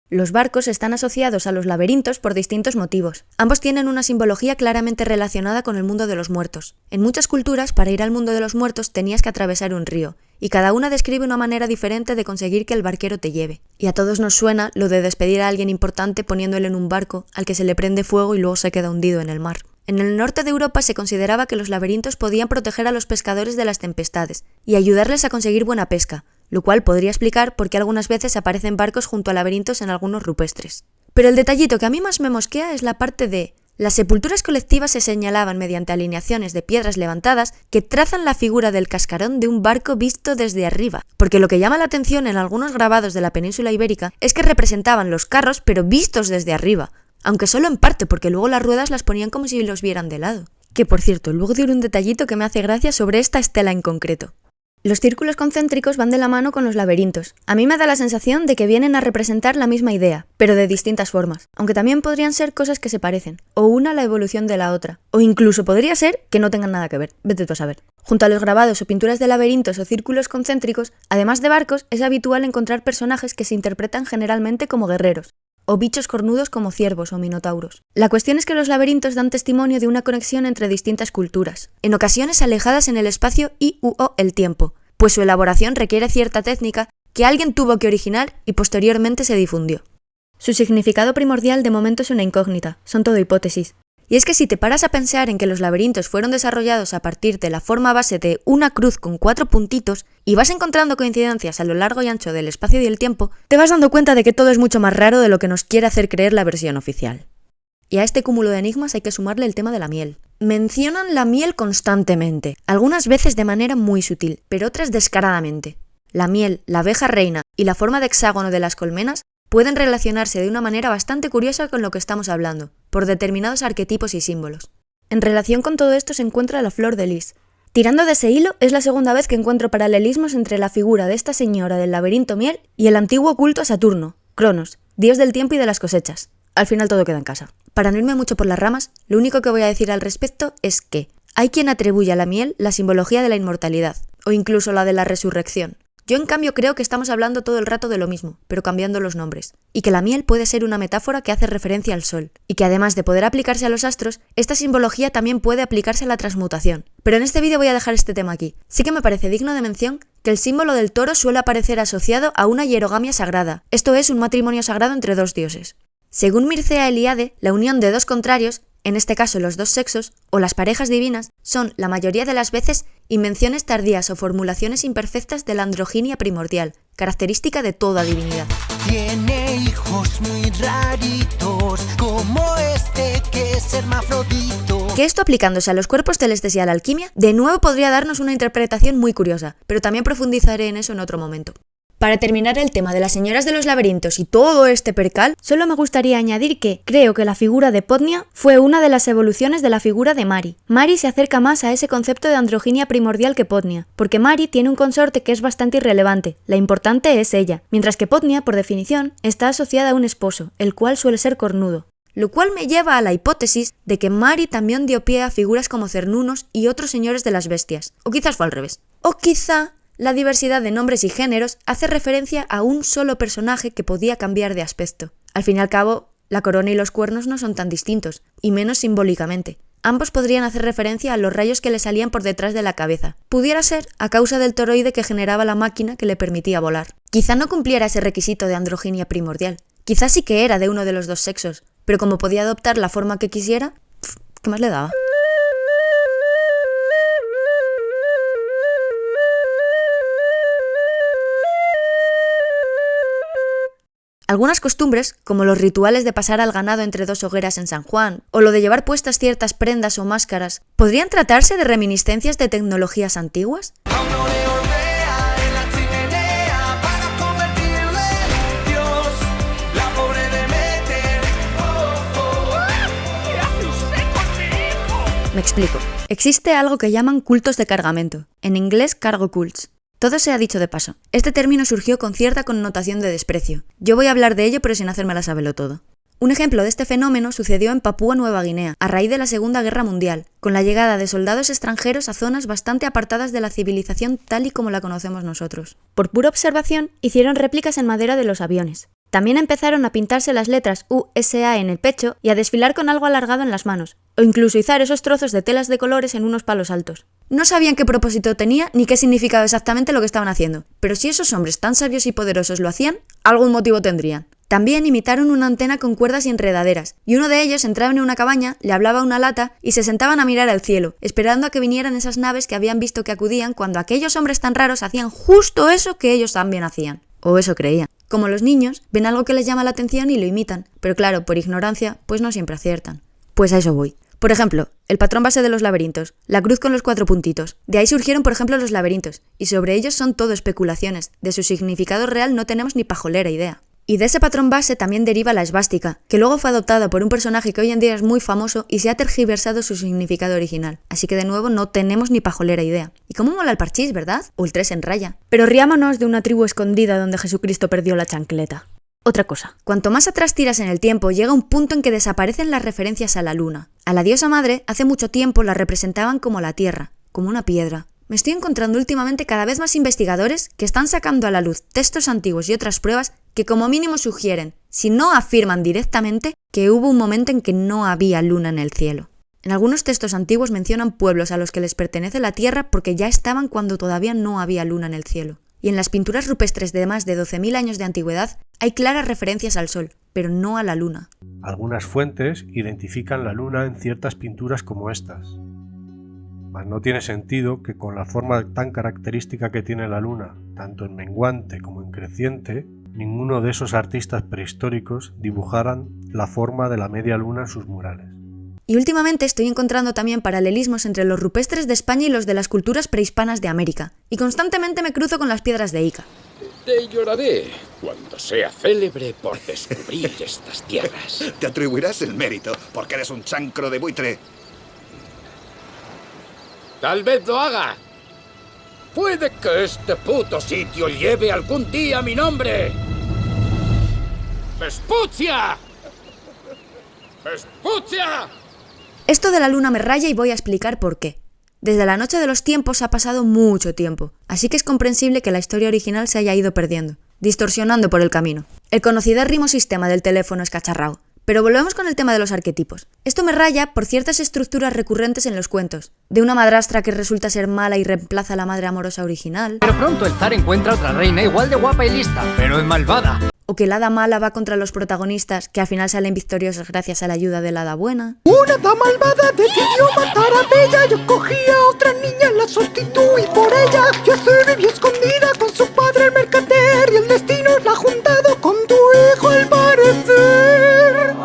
Los barcos están asociados a los laberintos por distintos motivos. Ambos tienen una simbología claramente relacionada con el mundo de los muertos. En muchas culturas, para ir al mundo de los muertos tenías que atravesar un río, y cada una describe una manera diferente de conseguir que el barquero te lleve. Y a todos nos suena lo de despedir a alguien importante poniéndole en un barco al que se le prende fuego y luego se queda hundido en el mar. En el norte de Europa se consideraba que los laberintos podían proteger a los pescadores de las tempestades y ayudarles a conseguir buena pesca, lo cual podría explicar por qué algunas veces aparecen barcos junto a laberintos en algunos rupestres. Pero el detallito que a mí más me mosquea es la parte de Las sepulturas colectivas se señalaban mediante alineaciones de piedras levantadas que trazan la figura del cascarón de un barco visto desde arriba, porque lo que llama la atención en algunos grabados de la península ibérica es que representaban los carros pero vistos desde arriba, aunque solo en parte porque luego las ruedas las ponían como si los vieran de lado. Que por cierto, luego diré un detallito que me hace gracia sobre esta estela en concreto. Los círculos concéntricos van de la mano con los laberintos. A mí me da la sensación de que vienen a representar la misma idea, pero de distintas formas, aunque también podrían ser cosas que se parecen, o una la evolución de la otra, o incluso podría ser que no tengan nada que ver, vete tú a saber. Junto a los grabados o pinturas de laberintos o círculos concéntricos, además de barcos, es habitual encontrar personajes que se interpretan generalmente como guerreros, o bichos cornudos como ciervos o minotauros. La cuestión es que los laberintos dan testimonio de una conexión entre distintas culturas, en ocasiones alejadas en el espacio y/o el tiempo, pues su elaboración requiere cierta técnica que alguien tuvo que originar y posteriormente se difundió. Su significado primordial de momento es una incógnita, son todo hipótesis. Y es que si te paras a pensar en que los laberintos fueron desarrollados a partir de la forma base de una cruz con 4 puntitos y vas encontrando coincidencias a lo largo y ancho del espacio y el tiempo, te vas dando cuenta de que todo es mucho más raro de lo que nos quiere hacer creer la versión oficial. Y a este cúmulo de enigmas hay que sumarle el tema de la miel. Mencionan la miel constantemente, algunas veces de manera muy sutil, pero otras descaradamente. La miel, la abeja reina y la forma de hexágono de las colmenas pueden relacionarse de una manera bastante curiosa con lo que estamos hablando, por determinados arquetipos y símbolos. En relación con todo esto se encuentra la flor de lis. Tirando de ese hilo, es la segunda vez que encuentro paralelismos entre la figura de esta señora del laberinto miel y el antiguo culto a Saturno, Cronos, dios del tiempo y de las cosechas. Al final todo queda en casa. Para no irme mucho por las ramas, lo único que voy a decir al respecto es que hay quien atribuye a la miel la simbología de la inmortalidad, o incluso la de la resurrección. Yo en cambio creo que estamos hablando todo el rato de lo mismo, pero cambiando los nombres, y que la miel puede ser una metáfora que hace referencia al sol, y que además de poder aplicarse a los astros, esta simbología también puede aplicarse a la transmutación. Pero en este vídeo voy a dejar este tema aquí. Sí que me parece digno de mención que el símbolo del toro suele aparecer asociado a una hierogamia sagrada, esto es un matrimonio sagrado entre dos dioses. Según Mircea Eliade, la unión de dos contrarios, en este caso los dos sexos, o las parejas divinas, son, la mayoría de las veces, invenciones tardías o formulaciones imperfectas de la androginia primordial, característica de toda divinidad. Tiene hijos muy raritos, como este que es hermafrodito. Que esto aplicándose a los cuerpos celestes y a la alquimia, de nuevo podría darnos una interpretación muy curiosa, pero también profundizaré en eso en otro momento. Para terminar el tema de las señoras de los laberintos y todo este percal, solo me gustaría añadir que creo que la figura de Podnia fue una de las evoluciones de la figura de Mari. Mari se acerca más a ese concepto de androginia primordial que Podnia, porque Mari tiene un consorte que es bastante irrelevante, la importante es ella, mientras que Podnia, por definición, está asociada a un esposo, el cual suele ser cornudo. Lo cual me lleva a la hipótesis de que Mari también dio pie a figuras como Cernunos y otros señores de las bestias, o quizás fue al revés. O quizá la diversidad de nombres y géneros hace referencia a un solo personaje que podía cambiar de aspecto. Al fin y al cabo, la corona y los cuernos no son tan distintos, y menos simbólicamente. Ambos podrían hacer referencia a los rayos que le salían por detrás de la cabeza. Pudiera ser a causa del toroide que generaba la máquina que le permitía volar. Quizá no cumpliera ese requisito de androginia primordial. Quizá sí que era de uno de los dos sexos, pero como podía adoptar la forma que quisiera, ¿qué más le daba? Algunas costumbres, como los rituales de pasar al ganado entre dos hogueras en San Juan, o lo de llevar puestas ciertas prendas o máscaras, ¿podrían tratarse de reminiscencias de tecnologías antiguas? Me explico. Existe algo que llaman cultos de cargamento, en inglés cargo cults. Todo se ha dicho de paso. Este término surgió con cierta connotación de desprecio. Yo voy a hablar de ello pero sin hacérmela sabelo todo. Un ejemplo de este fenómeno sucedió en Papúa Nueva Guinea, a raíz de la Segunda Guerra Mundial, con la llegada de soldados extranjeros a zonas bastante apartadas de la civilización tal y como la conocemos nosotros. Por pura observación, hicieron réplicas en madera de los aviones. También empezaron a pintarse las letras USA en el pecho y a desfilar con algo alargado en las manos, o incluso izar esos trozos de telas de colores en unos palos altos. No sabían qué propósito tenía ni qué significaba exactamente lo que estaban haciendo, pero si esos hombres tan sabios y poderosos lo hacían, algún motivo tendrían. También imitaron una antena con cuerdas y enredaderas, y uno de ellos entraba en una cabaña, le hablaba a una lata y se sentaban a mirar al cielo, esperando a que vinieran esas naves que habían visto que acudían cuando aquellos hombres tan raros hacían justo eso que ellos también hacían. O eso creían. Como los niños, ven algo que les llama la atención y lo imitan, pero claro, por ignorancia, pues no siempre aciertan. Pues a eso voy. Por ejemplo, el patrón base de los laberintos, la cruz con los 4 puntitos. De ahí surgieron, por ejemplo, los laberintos, y sobre ellos son todo especulaciones. De su significado real no tenemos ni pajolera idea. Y de ese patrón base también deriva la esvástica, que luego fue adoptada por un personaje que hoy en día es muy famoso y se ha tergiversado su significado original. Así que de nuevo no tenemos ni pajolera idea. Y cómo mola el parchís, ¿verdad? O el 3 en raya. Pero riámonos de una tribu escondida donde Jesucristo perdió la chancleta. Otra cosa, cuanto más atrás tiras en el tiempo, llega un punto en que desaparecen las referencias a la luna. A la diosa madre, hace mucho tiempo la representaban como la tierra, como una piedra. Me estoy encontrando últimamente cada vez más investigadores que están sacando a la luz textos antiguos y otras pruebas que como mínimo sugieren, si no afirman directamente, que hubo un momento en que no había luna en el cielo. En algunos textos antiguos mencionan pueblos a los que les pertenece la tierra porque ya estaban cuando todavía no había luna en el cielo. Y en las pinturas rupestres de más de 12.000 años de antigüedad hay claras referencias al sol, pero no a la luna. Algunas fuentes identifican la luna en ciertas pinturas como estas. Mas no tiene sentido que con la forma tan característica que tiene la luna, tanto en menguante como en creciente, ninguno de esos artistas prehistóricos dibujaran la forma de la media luna en sus murales. Y últimamente estoy encontrando también paralelismos entre los rupestres de España y los de las culturas prehispanas de América, y constantemente me cruzo con las piedras de Ica. Te lloraré cuando sea célebre por descubrir estas tierras. Te atribuirás el mérito, porque eres un chancro de buitre. Tal vez lo haga. Puede que este puto sitio lleve algún día mi nombre. ¡Vespucia! ¡Vespucia! Esto de la luna me raya y voy a explicar por qué. Desde la noche de los tiempos ha pasado mucho tiempo, así que es comprensible que la historia original se haya ido perdiendo, distorsionando por el camino. El conocidérrimo sistema del teléfono escacharrao. Pero volvemos con el tema de los arquetipos. Esto me raya por ciertas estructuras recurrentes en los cuentos. De una madrastra que resulta ser mala y reemplaza a la madre amorosa original. Pero pronto el zar encuentra otra reina igual de guapa y lista, pero es malvada. O que la hada mala va contra los protagonistas, que al final salen victoriosos gracias a la ayuda de la hada buena. Una hada malvada decidió matar a Bella. Yo cogí a otra niña, la sustituí por ella. Ya se vivió escondida con su padre el mercader, y el destino la ha juntado con tu hijo al parecer.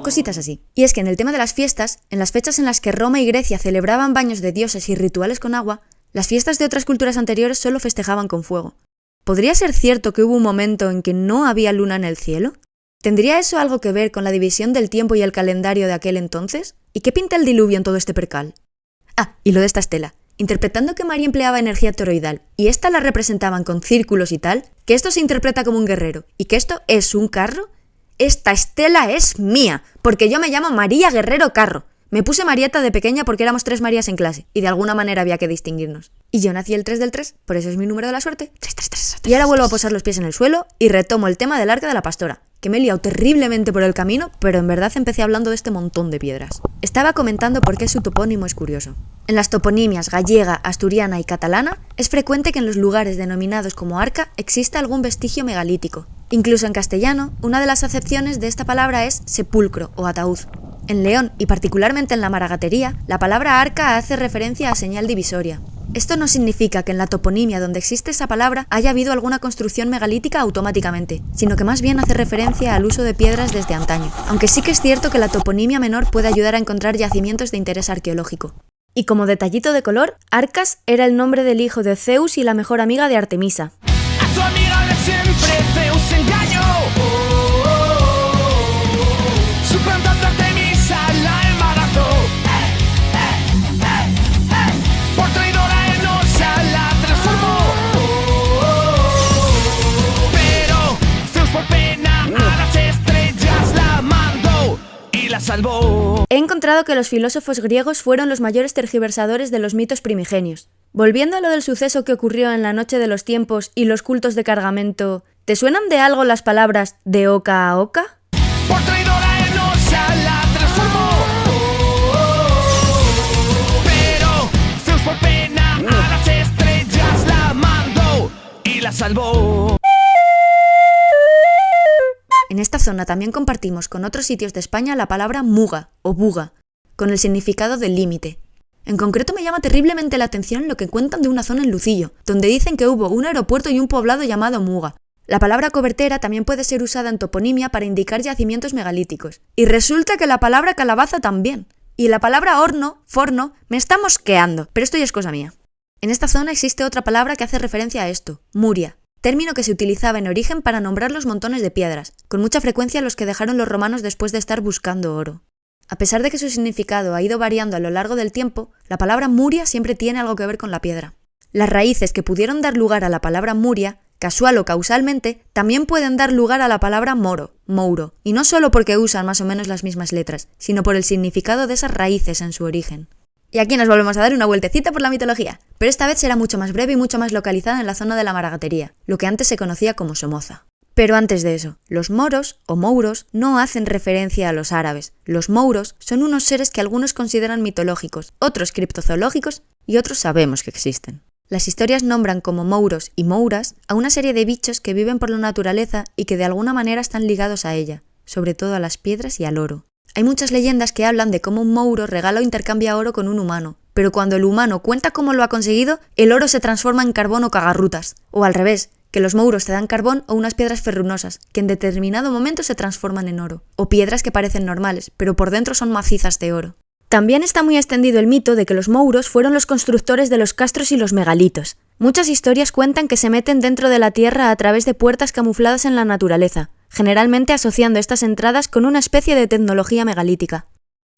Cositas así. Y es que en el tema de las fiestas, en las fechas en las que Roma y Grecia celebraban baños de dioses y rituales con agua, las fiestas de otras culturas anteriores solo festejaban con fuego. ¿Podría ser cierto que hubo un momento en que no había luna en el cielo? ¿Tendría eso algo que ver con la división del tiempo y el calendario de aquel entonces? ¿Y qué pinta el diluvio en todo este percal? Ah, y lo de esta estela. Interpretando que María empleaba energía toroidal y esta la representaban con círculos y tal, que esto se interpreta como un guerrero y que esto es un carro, esta estela es mía, porque yo me llamo María Guerrero Carro. Me puse Marieta de pequeña porque éramos 3 Marías en clase y de alguna manera había que distinguirnos. Y yo nací el 3 del 3, por eso es mi número de la suerte. 3. Y ahora vuelvo a posar los pies en el suelo y retomo el tema del arca de la pastora, que me he liado terriblemente por el camino, pero en verdad empecé hablando de este montón de piedras. Estaba comentando por qué su topónimo es curioso. En las toponimias gallega, asturiana y catalana es frecuente que en los lugares denominados como arca exista algún vestigio megalítico. Incluso en castellano, una de las acepciones de esta palabra es sepulcro o ataúd. En León, y particularmente en la maragatería, la palabra arca hace referencia a señal divisoria. Esto no significa que en la toponimia donde existe esa palabra haya habido alguna construcción megalítica automáticamente, sino que más bien hace referencia al uso de piedras desde antaño, aunque sí que es cierto que la toponimia menor puede ayudar a encontrar yacimientos de interés arqueológico. Y como detallito de color, Arcas era el nombre del hijo de Zeus y la mejor amiga de Artemisa. A tu amiga de siempre Zeus engañó, suplantando a Artemisa la embarazó. Por traidora en osa la transformó, pero Zeus por pena a las estrellas la mandó y la salvó. He encontrado que los filósofos griegos fueron los mayores tergiversadores de los mitos primigenios. Volviendo a lo del suceso que ocurrió en la noche de los tiempos y los cultos de Cargamento, ¿te suenan de algo las palabras de oca a oca? Por traidora en osa la transformó, pero Zeus por pena a las estrellas la mandó y la salvó. En esta zona también compartimos con otros sitios de España la palabra muga o buga, con el significado de límite. En concreto me llama terriblemente la atención lo que cuentan de una zona en Lucillo, donde dicen que hubo un aeropuerto y un poblado llamado Muga. La palabra cobertera también puede ser usada en toponimia para indicar yacimientos megalíticos. Y resulta que la palabra calabaza también. Y la palabra horno, forno, me está mosqueando, pero esto ya es cosa mía. En esta zona existe otra palabra que hace referencia a esto, muria, término que se utilizaba en origen para nombrar los montones de piedras, con mucha frecuencia los que dejaron los romanos después de estar buscando oro. A pesar de que su significado ha ido variando a lo largo del tiempo, la palabra muria siempre tiene algo que ver con la piedra. Las raíces que pudieron dar lugar a la palabra muria, casual o causalmente, también pueden dar lugar a la palabra moro, mouro, y no solo porque usan más o menos las mismas letras, sino por el significado de esas raíces en su origen. Y aquí nos volvemos a dar una vueltecita por la mitología, pero esta vez será mucho más breve y mucho más localizada en la zona de la Maragatería, lo que antes se conocía como Somoza. Pero antes de eso, los moros o mouros no hacen referencia a los árabes. Los mouros son unos seres que algunos consideran mitológicos, otros criptozoológicos y otros sabemos que existen. Las historias nombran como mouros y mouras a una serie de bichos que viven por la naturaleza y que de alguna manera están ligados a ella, sobre todo a las piedras y al oro. Hay muchas leyendas que hablan de cómo un mouro regala o intercambia oro con un humano, pero cuando el humano cuenta cómo lo ha conseguido, el oro se transforma en carbón o cagarrutas, o al revés, que los mouros te dan carbón o unas piedras ferrunosas, que en determinado momento se transforman en oro, o piedras que parecen normales, pero por dentro son macizas de oro. También está muy extendido el mito de que los mouros fueron los constructores de los castros y los megalitos. Muchas historias cuentan que se meten dentro de la tierra a través de puertas camufladas en la naturaleza, generalmente asociando estas entradas con una especie de tecnología megalítica.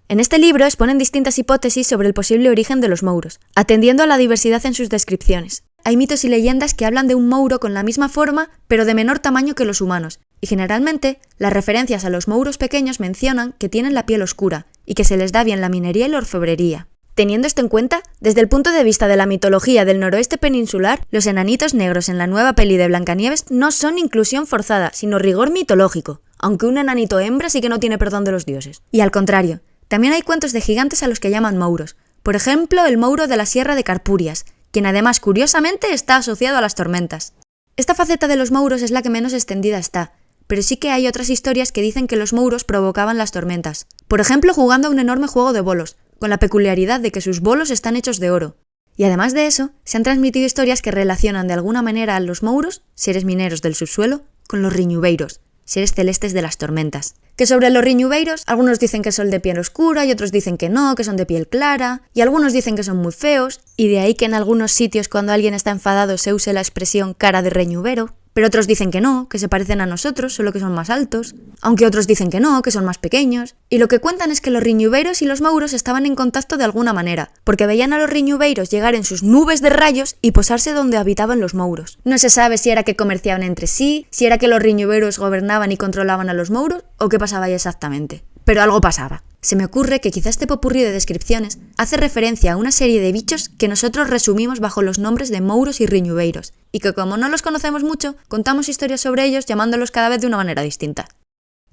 En este libro exponen distintas hipótesis sobre el posible origen de los mouros, atendiendo a la diversidad en sus descripciones. Hay mitos y leyendas que hablan de un mouro con la misma forma, pero de menor tamaño que los humanos, y generalmente las referencias a los mouros pequeños mencionan que tienen la piel oscura y que se les da bien la minería y la orfebrería. Teniendo esto en cuenta, desde el punto de vista de la mitología del noroeste peninsular, los enanitos negros en la nueva peli de Blancanieves no son inclusión forzada, sino rigor mitológico, aunque un enanito hembra sí que no tiene perdón de los dioses. Y al contrario, también hay cuentos de gigantes a los que llaman mouros, por ejemplo el mouro de la Sierra de Carpurias, quien además curiosamente está asociado a las tormentas. Esta faceta de los mouros es la que menos extendida está, pero sí que hay otras historias que dicen que los mouros provocaban las tormentas, por ejemplo jugando a un enorme juego de bolos, con la peculiaridad de que sus bolos están hechos de oro. Y además de eso, se han transmitido historias que relacionan de alguna manera a los mouros, seres mineros del subsuelo, con los riñubeiros, seres celestes de las tormentas. Que sobre los riñubeiros, algunos dicen que son de piel oscura y otros dicen que no, que son de piel clara, y algunos dicen que son muy feos, y de ahí que en algunos sitios cuando alguien está enfadado se use la expresión cara de reñubero. Pero otros dicen que no, que se parecen a nosotros, solo que son más altos, aunque otros dicen que no, que son más pequeños. Y lo que cuentan es que los riñubeiros y los mouros estaban en contacto de alguna manera, porque veían a los riñubeiros llegar en sus nubes de rayos y posarse donde habitaban los mouros. No se sabe si era que comerciaban entre sí, si era que los riñubeiros gobernaban y controlaban a los mouros, o qué pasaba ahí exactamente. Pero algo pasaba. Se me ocurre que quizá este popurrí de descripciones hace referencia a una serie de bichos que nosotros resumimos bajo los nombres de mouros y riñubeiros, y que como no los conocemos mucho, contamos historias sobre ellos llamándolos cada vez de una manera distinta.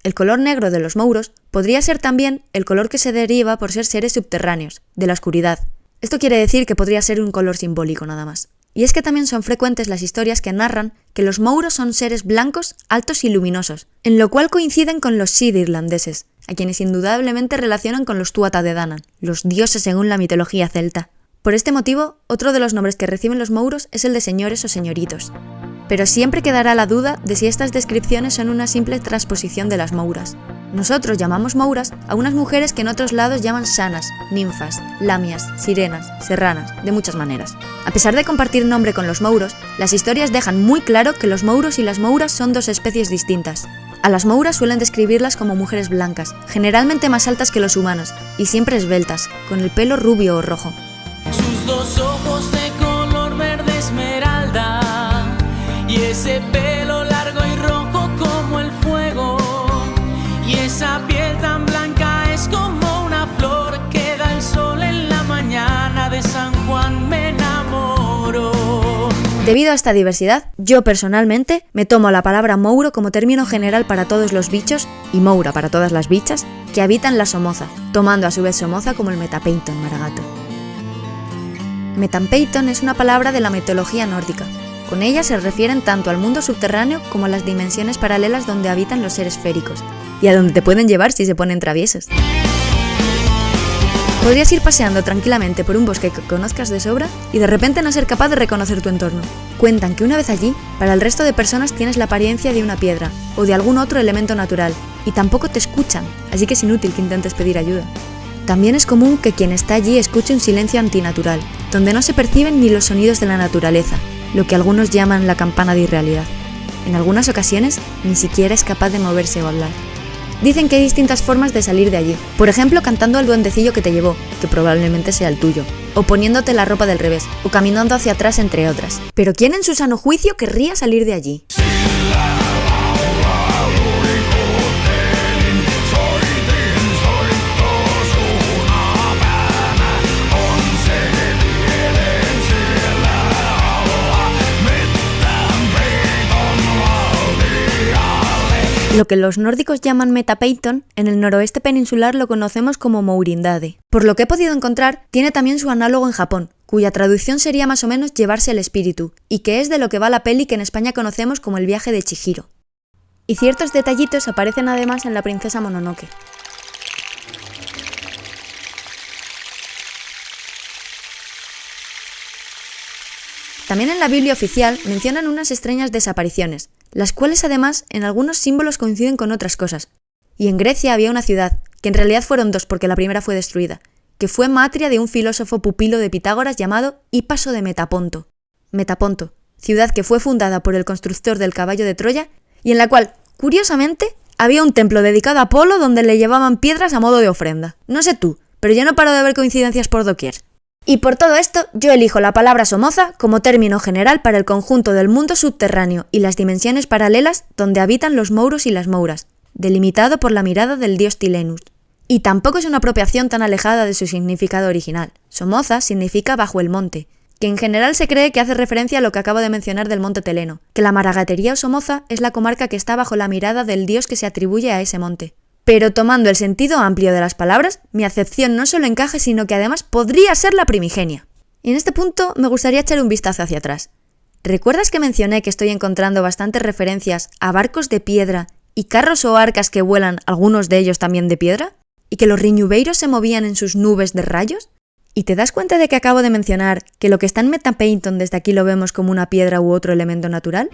El color negro de los mouros podría ser también el color que se deriva por ser seres subterráneos, de la oscuridad. Esto quiere decir que podría ser un color simbólico nada más. Y es que también son frecuentes las historias que narran que los mouros son seres blancos, altos y luminosos, en lo cual coinciden con los Sid irlandeses, a quienes indudablemente relacionan con los Tuatha de Danann, los dioses según la mitología celta. Por este motivo, otro de los nombres que reciben los mouros es el de señores o señoritos. Pero siempre quedará la duda de si estas descripciones son una simple transposición de las mouras. Nosotros llamamos mouras a unas mujeres que en otros lados llaman sanas, ninfas, lamias, sirenas, serranas, de muchas maneras. A pesar de compartir nombre con los mouros, las historias dejan muy claro que los mouros y las mouras son dos especies distintas. A las mouras suelen describirlas como mujeres blancas, generalmente más altas que los humanos, y siempre esbeltas, con el pelo rubio o rojo. Sus dos ojos de color verde esmeralda y ese pelo largo y rojo como el fuego y esa piel tan blanca es como una flor que da el sol en la mañana de San Juan. Me enamoro. Debido a esta diversidad, yo personalmente me tomo la palabra mouro como término general para todos los bichos y moura para todas las bichas que habitan la Somoza, tomando a su vez Somoza como el Metapeiton maragato. Metapeiton es una palabra de la mitología nórdica. Con ella se refieren tanto al mundo subterráneo como a las dimensiones paralelas donde habitan los seres féricos, y a donde te pueden llevar si se ponen traviesos. Podrías ir paseando tranquilamente por un bosque que conozcas de sobra y de repente no ser capaz de reconocer tu entorno. Cuentan que una vez allí, para el resto de personas tienes la apariencia de una piedra o de algún otro elemento natural, y tampoco te escuchan, así que es inútil que intentes pedir ayuda. También es común que quien está allí escuche un silencio antinatural, donde no se perciben ni los sonidos de la naturaleza, lo que algunos llaman la campana de irrealidad. En algunas ocasiones, ni siquiera es capaz de moverse o hablar. Dicen que hay distintas formas de salir de allí, por ejemplo cantando al duendecillo que te llevó, que probablemente sea el tuyo, o poniéndote la ropa del revés, o caminando hacia atrás entre otras. Pero ¿quién en su sano juicio querría salir de allí? Lo que los nórdicos llaman Metapeiton, en el noroeste peninsular lo conocemos como Mourindade. Por lo que he podido encontrar, tiene también su análogo en Japón, cuya traducción sería más o menos llevarse el espíritu, y que es de lo que va la peli que en España conocemos como El viaje de Chihiro. Y ciertos detallitos aparecen además en La princesa Mononoke. También en la Biblia oficial mencionan unas extrañas desapariciones, las cuales además en algunos símbolos coinciden con otras cosas. Y en Grecia había una ciudad, que en realidad fueron dos porque la primera fue destruida, que fue matria de un filósofo pupilo de Pitágoras llamado Hipaso de Metaponto. Metaponto, ciudad que fue fundada por el constructor del caballo de Troya y en la cual, curiosamente, había un templo dedicado a Apolo donde le llevaban piedras a modo de ofrenda. No sé tú, pero yo no paro de ver coincidencias por doquier. Y por todo esto, yo elijo la palabra Somoza como término general para el conjunto del mundo subterráneo y las dimensiones paralelas donde habitan los mouros y las mouras, delimitado por la mirada del dios Tilenus. Y tampoco es una apropiación tan alejada de su significado original. Somoza significa bajo el monte, que en general se cree que hace referencia a lo que acabo de mencionar del monte Teleno, que la Maragatería o Somoza es la comarca que está bajo la mirada del dios que se atribuye a ese monte. Pero tomando el sentido amplio de las palabras, mi acepción no solo encaja, sino que además podría ser la primigenia. Y en este punto me gustaría echar un vistazo hacia atrás. ¿Recuerdas que mencioné que estoy encontrando bastantes referencias a barcos de piedra y carros o arcas que vuelan, algunos de ellos también de piedra? ¿Y que los riñubeiros se movían en sus nubes de rayos? ¿Y te das cuenta de que acabo de mencionar que lo que está en Metapeiton desde aquí lo vemos como una piedra u otro elemento natural?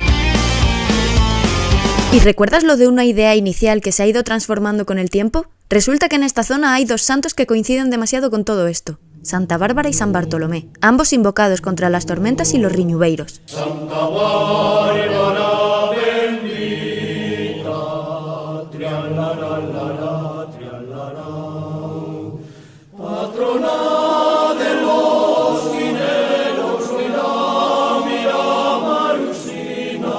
¿Y recuerdas lo de una idea inicial que se ha ido transformando con el tiempo? Resulta que en esta zona hay dos santos que coinciden demasiado con todo esto. Santa Bárbara y San Bartolomé, ambos invocados contra las tormentas y los riñubeiros. Santa Bárbara bendita, patrona de los guineros, mira, Marusina,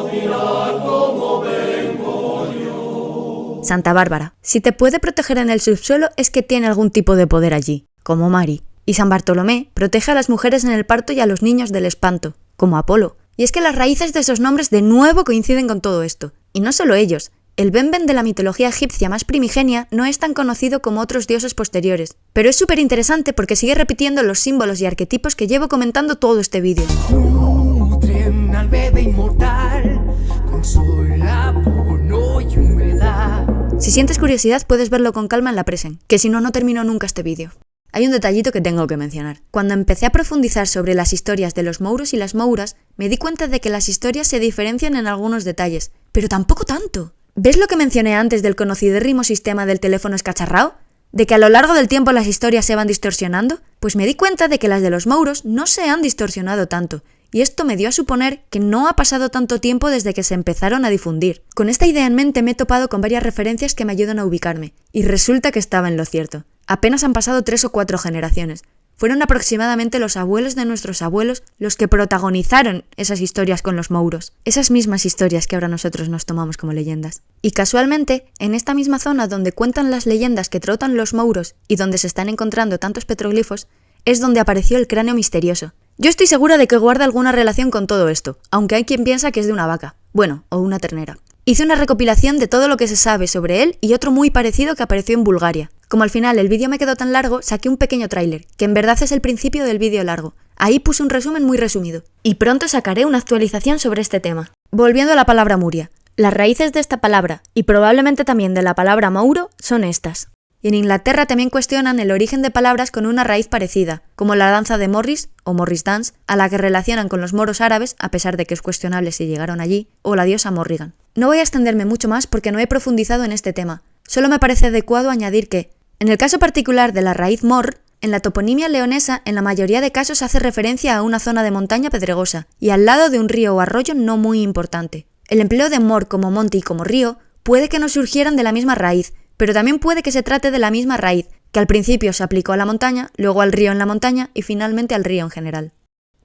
mira cómo vengo yo. Santa Bárbara, si te puede proteger en el subsuelo es que tiene algún tipo de poder allí, como Mari. Y San Bartolomé protege a las mujeres en el parto y a los niños del espanto, como Apolo. Y es que las raíces de esos nombres de nuevo coinciden con todo esto. Y no solo ellos. El Benben de la mitología egipcia más primigenia no es tan conocido como otros dioses posteriores, pero es súper interesante porque sigue repitiendo los símbolos y arquetipos que llevo comentando todo este vídeo. Nutren al bebé inmortal con sol, abono y humedad. Si sientes curiosidad puedes verlo con calma en la presen, que si no, no termino nunca este vídeo. Hay un detallito que tengo que mencionar. Cuando empecé a profundizar sobre las historias de los mouros y las mouras, me di cuenta de que las historias se diferencian en algunos detalles, pero tampoco tanto. ¿Ves lo que mencioné antes del conocidérrimo sistema del teléfono escacharrao? ¿De que a lo largo del tiempo las historias se van distorsionando? Pues me di cuenta de que las de los mouros no se han distorsionado tanto, y esto me dio a suponer que no ha pasado tanto tiempo desde que se empezaron a difundir. Con esta idea en mente me he topado con varias referencias que me ayudan a ubicarme, y resulta que estaba en lo cierto. Apenas han pasado 3 o 4 generaciones. Fueron aproximadamente los abuelos de nuestros abuelos los que protagonizaron esas historias con los mouros. Esas mismas historias que ahora nosotros nos tomamos como leyendas. Y casualmente, en esta misma zona donde cuentan las leyendas que trotan los mouros y donde se están encontrando tantos petroglifos, es donde apareció el cráneo misterioso. Yo estoy segura de que guarda alguna relación con todo esto, aunque hay quien piensa que es de una vaca. Bueno, o una ternera. Hice una recopilación de todo lo que se sabe sobre él y otro muy parecido que apareció en Bulgaria. Como al final el vídeo me quedó tan largo, saqué un pequeño tráiler, que en verdad es el principio del vídeo largo. Ahí puse un resumen muy resumido. Y pronto sacaré una actualización sobre este tema. Volviendo a la palabra Muria. Las raíces de esta palabra, y probablemente también de la palabra Mouro, son estas. Y en Inglaterra también cuestionan el origen de palabras con una raíz parecida, como la danza de Morris, o Morris Dance, a la que relacionan con los moros árabes, a pesar de que es cuestionable si llegaron allí, o la diosa Morrigan. No voy a extenderme mucho más porque no he profundizado en este tema. Solo me parece adecuado añadir que, en el caso particular de la raíz mor, en la toponimia leonesa en la mayoría de casos hace referencia a una zona de montaña pedregosa y al lado de un río o arroyo no muy importante. El empleo de mor como monte y como río puede que no surgieran de la misma raíz, pero también puede que se trate de la misma raíz, que al principio se aplicó a la montaña, luego al río en la montaña y finalmente al río en general.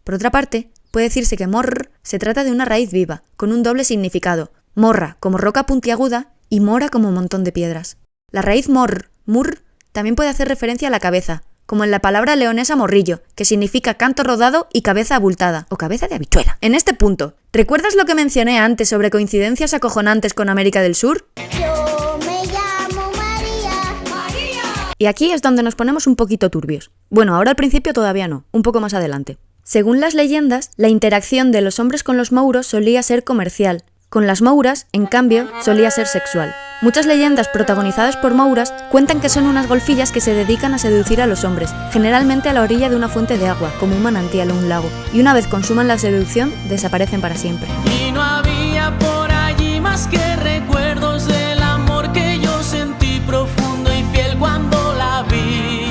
Por otra parte, puede decirse que mor se trata de una raíz viva, con un doble significado, morra como roca puntiaguda y mora como montón de piedras. La raíz mur, también puede hacer referencia a la cabeza, como en la palabra leonesa morrillo, que significa canto rodado y cabeza abultada, o cabeza de habichuela. En este punto, ¿recuerdas lo que mencioné antes sobre coincidencias acojonantes con América del Sur? Yo me llamo María. Y aquí es donde nos ponemos un poquito turbios. Bueno, ahora al principio todavía no, un poco más adelante. Según las leyendas, la interacción de los hombres con los mouros solía ser comercial. Con las mouras, en cambio, solía ser sexual. Muchas leyendas protagonizadas por mouras cuentan que son unas golfillas que se dedican a seducir a los hombres, generalmente a la orilla de una fuente de agua, como un manantial o un lago, y una vez consuman la seducción, desaparecen para siempre. Y no había por allí más que recuerdos del amor que yo sentí profundo y fiel cuando la vi.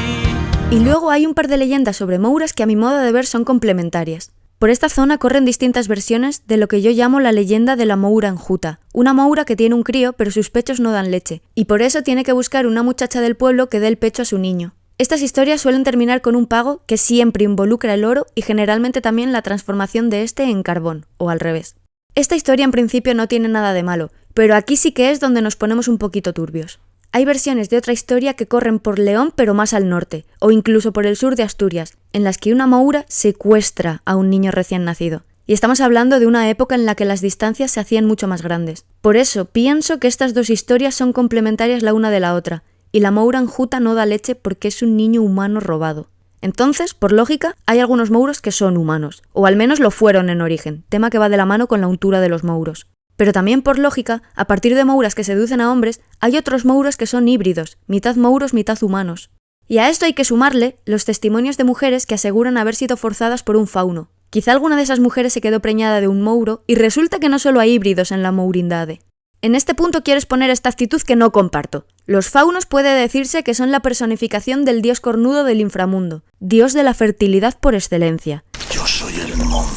Y luego hay un par de leyendas sobre mouras que a mi modo de ver son complementarias. Por esta zona corren distintas versiones de lo que yo llamo la leyenda de la moura enjuta, una moura que tiene un crío pero sus pechos no dan leche, y por eso tiene que buscar una muchacha del pueblo que dé el pecho a su niño. Estas historias suelen terminar con un pago que siempre involucra el oro y generalmente también la transformación de este en carbón, o al revés. Esta historia en principio no tiene nada de malo, pero aquí sí que es donde nos ponemos un poquito turbios. Hay versiones de otra historia que corren por León pero más al norte, o incluso por el sur de Asturias, en las que una moura secuestra a un niño recién nacido. Y estamos hablando de una época en la que las distancias se hacían mucho más grandes. Por eso pienso que estas dos historias son complementarias la una de la otra, y la moura enjuta no da leche porque es un niño humano robado. Entonces, por lógica, hay algunos mouros que son humanos, o al menos lo fueron en origen, tema que va de la mano con la untura de los mouros. Pero también por lógica, a partir de mouras que seducen a hombres, hay otros mouros que son híbridos, mitad mouros, mitad humanos. Y a esto hay que sumarle los testimonios de mujeres que aseguran haber sido forzadas por un fauno. Quizá alguna de esas mujeres se quedó preñada de un mouro y resulta que no solo hay híbridos en la mourindade. En este punto quiero exponer esta actitud que no comparto. Los faunos puede decirse que son la personificación del dios cornudo del inframundo, dios de la fertilidad por excelencia. Yo soy el monte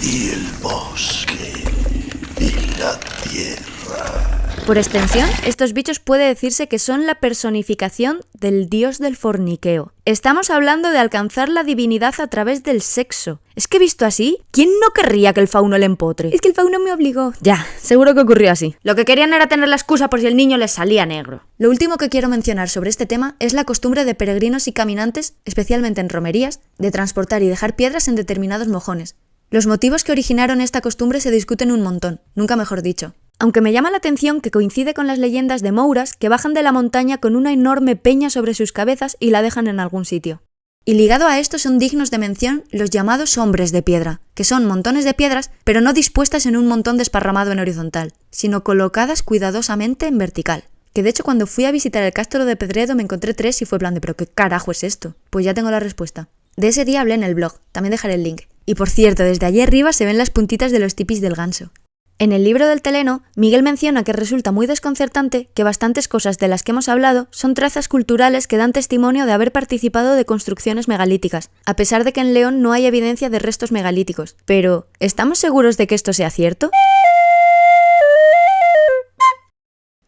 y el bosque y la tierra. Por extensión, estos bichos puede decirse que son la personificación del dios del forniqueo. Estamos hablando de alcanzar la divinidad a través del sexo. Es que visto así, ¿quién no querría que el fauno le empotre? Es que el fauno me obligó. Ya, seguro que ocurrió así. Lo que querían era tener la excusa por si el niño les salía negro. Lo último que quiero mencionar sobre este tema es la costumbre de peregrinos y caminantes, especialmente en romerías, de transportar y dejar piedras en determinados mojones. Los motivos que originaron esta costumbre se discuten un montón, nunca mejor dicho. Aunque me llama la atención que coincide con las leyendas de mouras que bajan de la montaña con una enorme peña sobre sus cabezas y la dejan en algún sitio. Y ligado a esto son dignos de mención los llamados hombres de piedra, que son montones de piedras, pero no dispuestas en un montón desparramado en horizontal, sino colocadas cuidadosamente en vertical. Que de hecho cuando fui a visitar el Castro de Pedredo me encontré 3 y fue plan de ¿pero qué carajo es esto? Pues ya tengo la respuesta. De ese día hablé en el blog, también dejaré el link. Y por cierto, desde allí arriba se ven las puntitas de los tipis del ganso. En el libro del Teleno, Miguel menciona que resulta muy desconcertante que bastantes cosas de las que hemos hablado son trazas culturales que dan testimonio de haber participado de construcciones megalíticas, a pesar de que en León no hay evidencia de restos megalíticos. Pero, ¿estamos seguros de que esto sea cierto?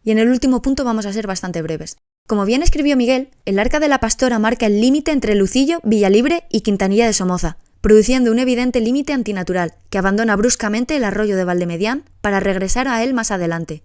Y en el último punto vamos a ser bastante breves. Como bien escribió Miguel, el Arca de la Pastora marca el límite entre Lucillo, Villalibre y Quintanilla de Somoza, produciendo un evidente límite antinatural, que abandona bruscamente el arroyo de Valdemedián para regresar a él más adelante,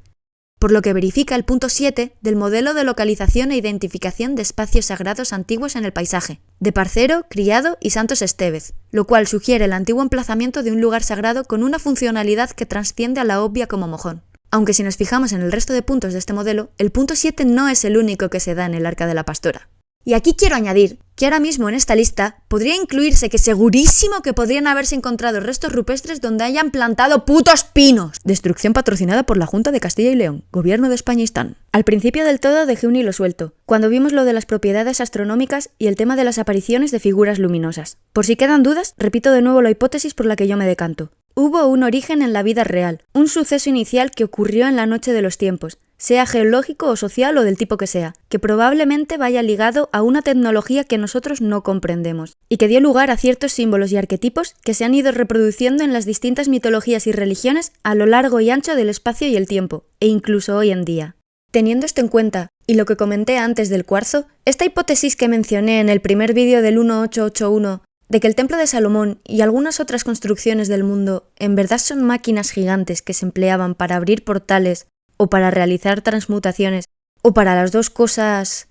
por lo que verifica el punto 7 del modelo de localización e identificación de espacios sagrados antiguos en el paisaje, de Parcero, Criado y Santos Estévez, lo cual sugiere el antiguo emplazamiento de un lugar sagrado con una funcionalidad que trasciende a la obvia como mojón. Aunque si nos fijamos en el resto de puntos de este modelo, el punto 7 no es el único que se da en el Arca de la Pastora. Y aquí quiero añadir que ahora mismo en esta lista podría incluirse que segurísimo que podrían haberse encontrado restos rupestres donde hayan plantado putos pinos. Destrucción patrocinada por la Junta de Castilla y León, Gobierno de España y Stan. Al principio del todo dejé un hilo suelto, cuando vimos lo de las propiedades astronómicas y el tema de las apariciones de figuras luminosas. Por si quedan dudas, repito de nuevo la hipótesis por la que yo me decanto. Hubo un origen en la vida real, un suceso inicial que ocurrió en la noche de los tiempos, sea geológico o social o del tipo que sea, que probablemente vaya ligado a una tecnología que nosotros no comprendemos, y que dio lugar a ciertos símbolos y arquetipos que se han ido reproduciendo en las distintas mitologías y religiones a lo largo y ancho del espacio y el tiempo, e incluso hoy en día. Teniendo esto en cuenta, y lo que comenté antes del cuarzo, esta hipótesis que mencioné en el primer vídeo del 1881, de que el Templo de Salomón y algunas otras construcciones del mundo en verdad son máquinas gigantes que se empleaban para abrir portales o para realizar transmutaciones, o para las dos cosas...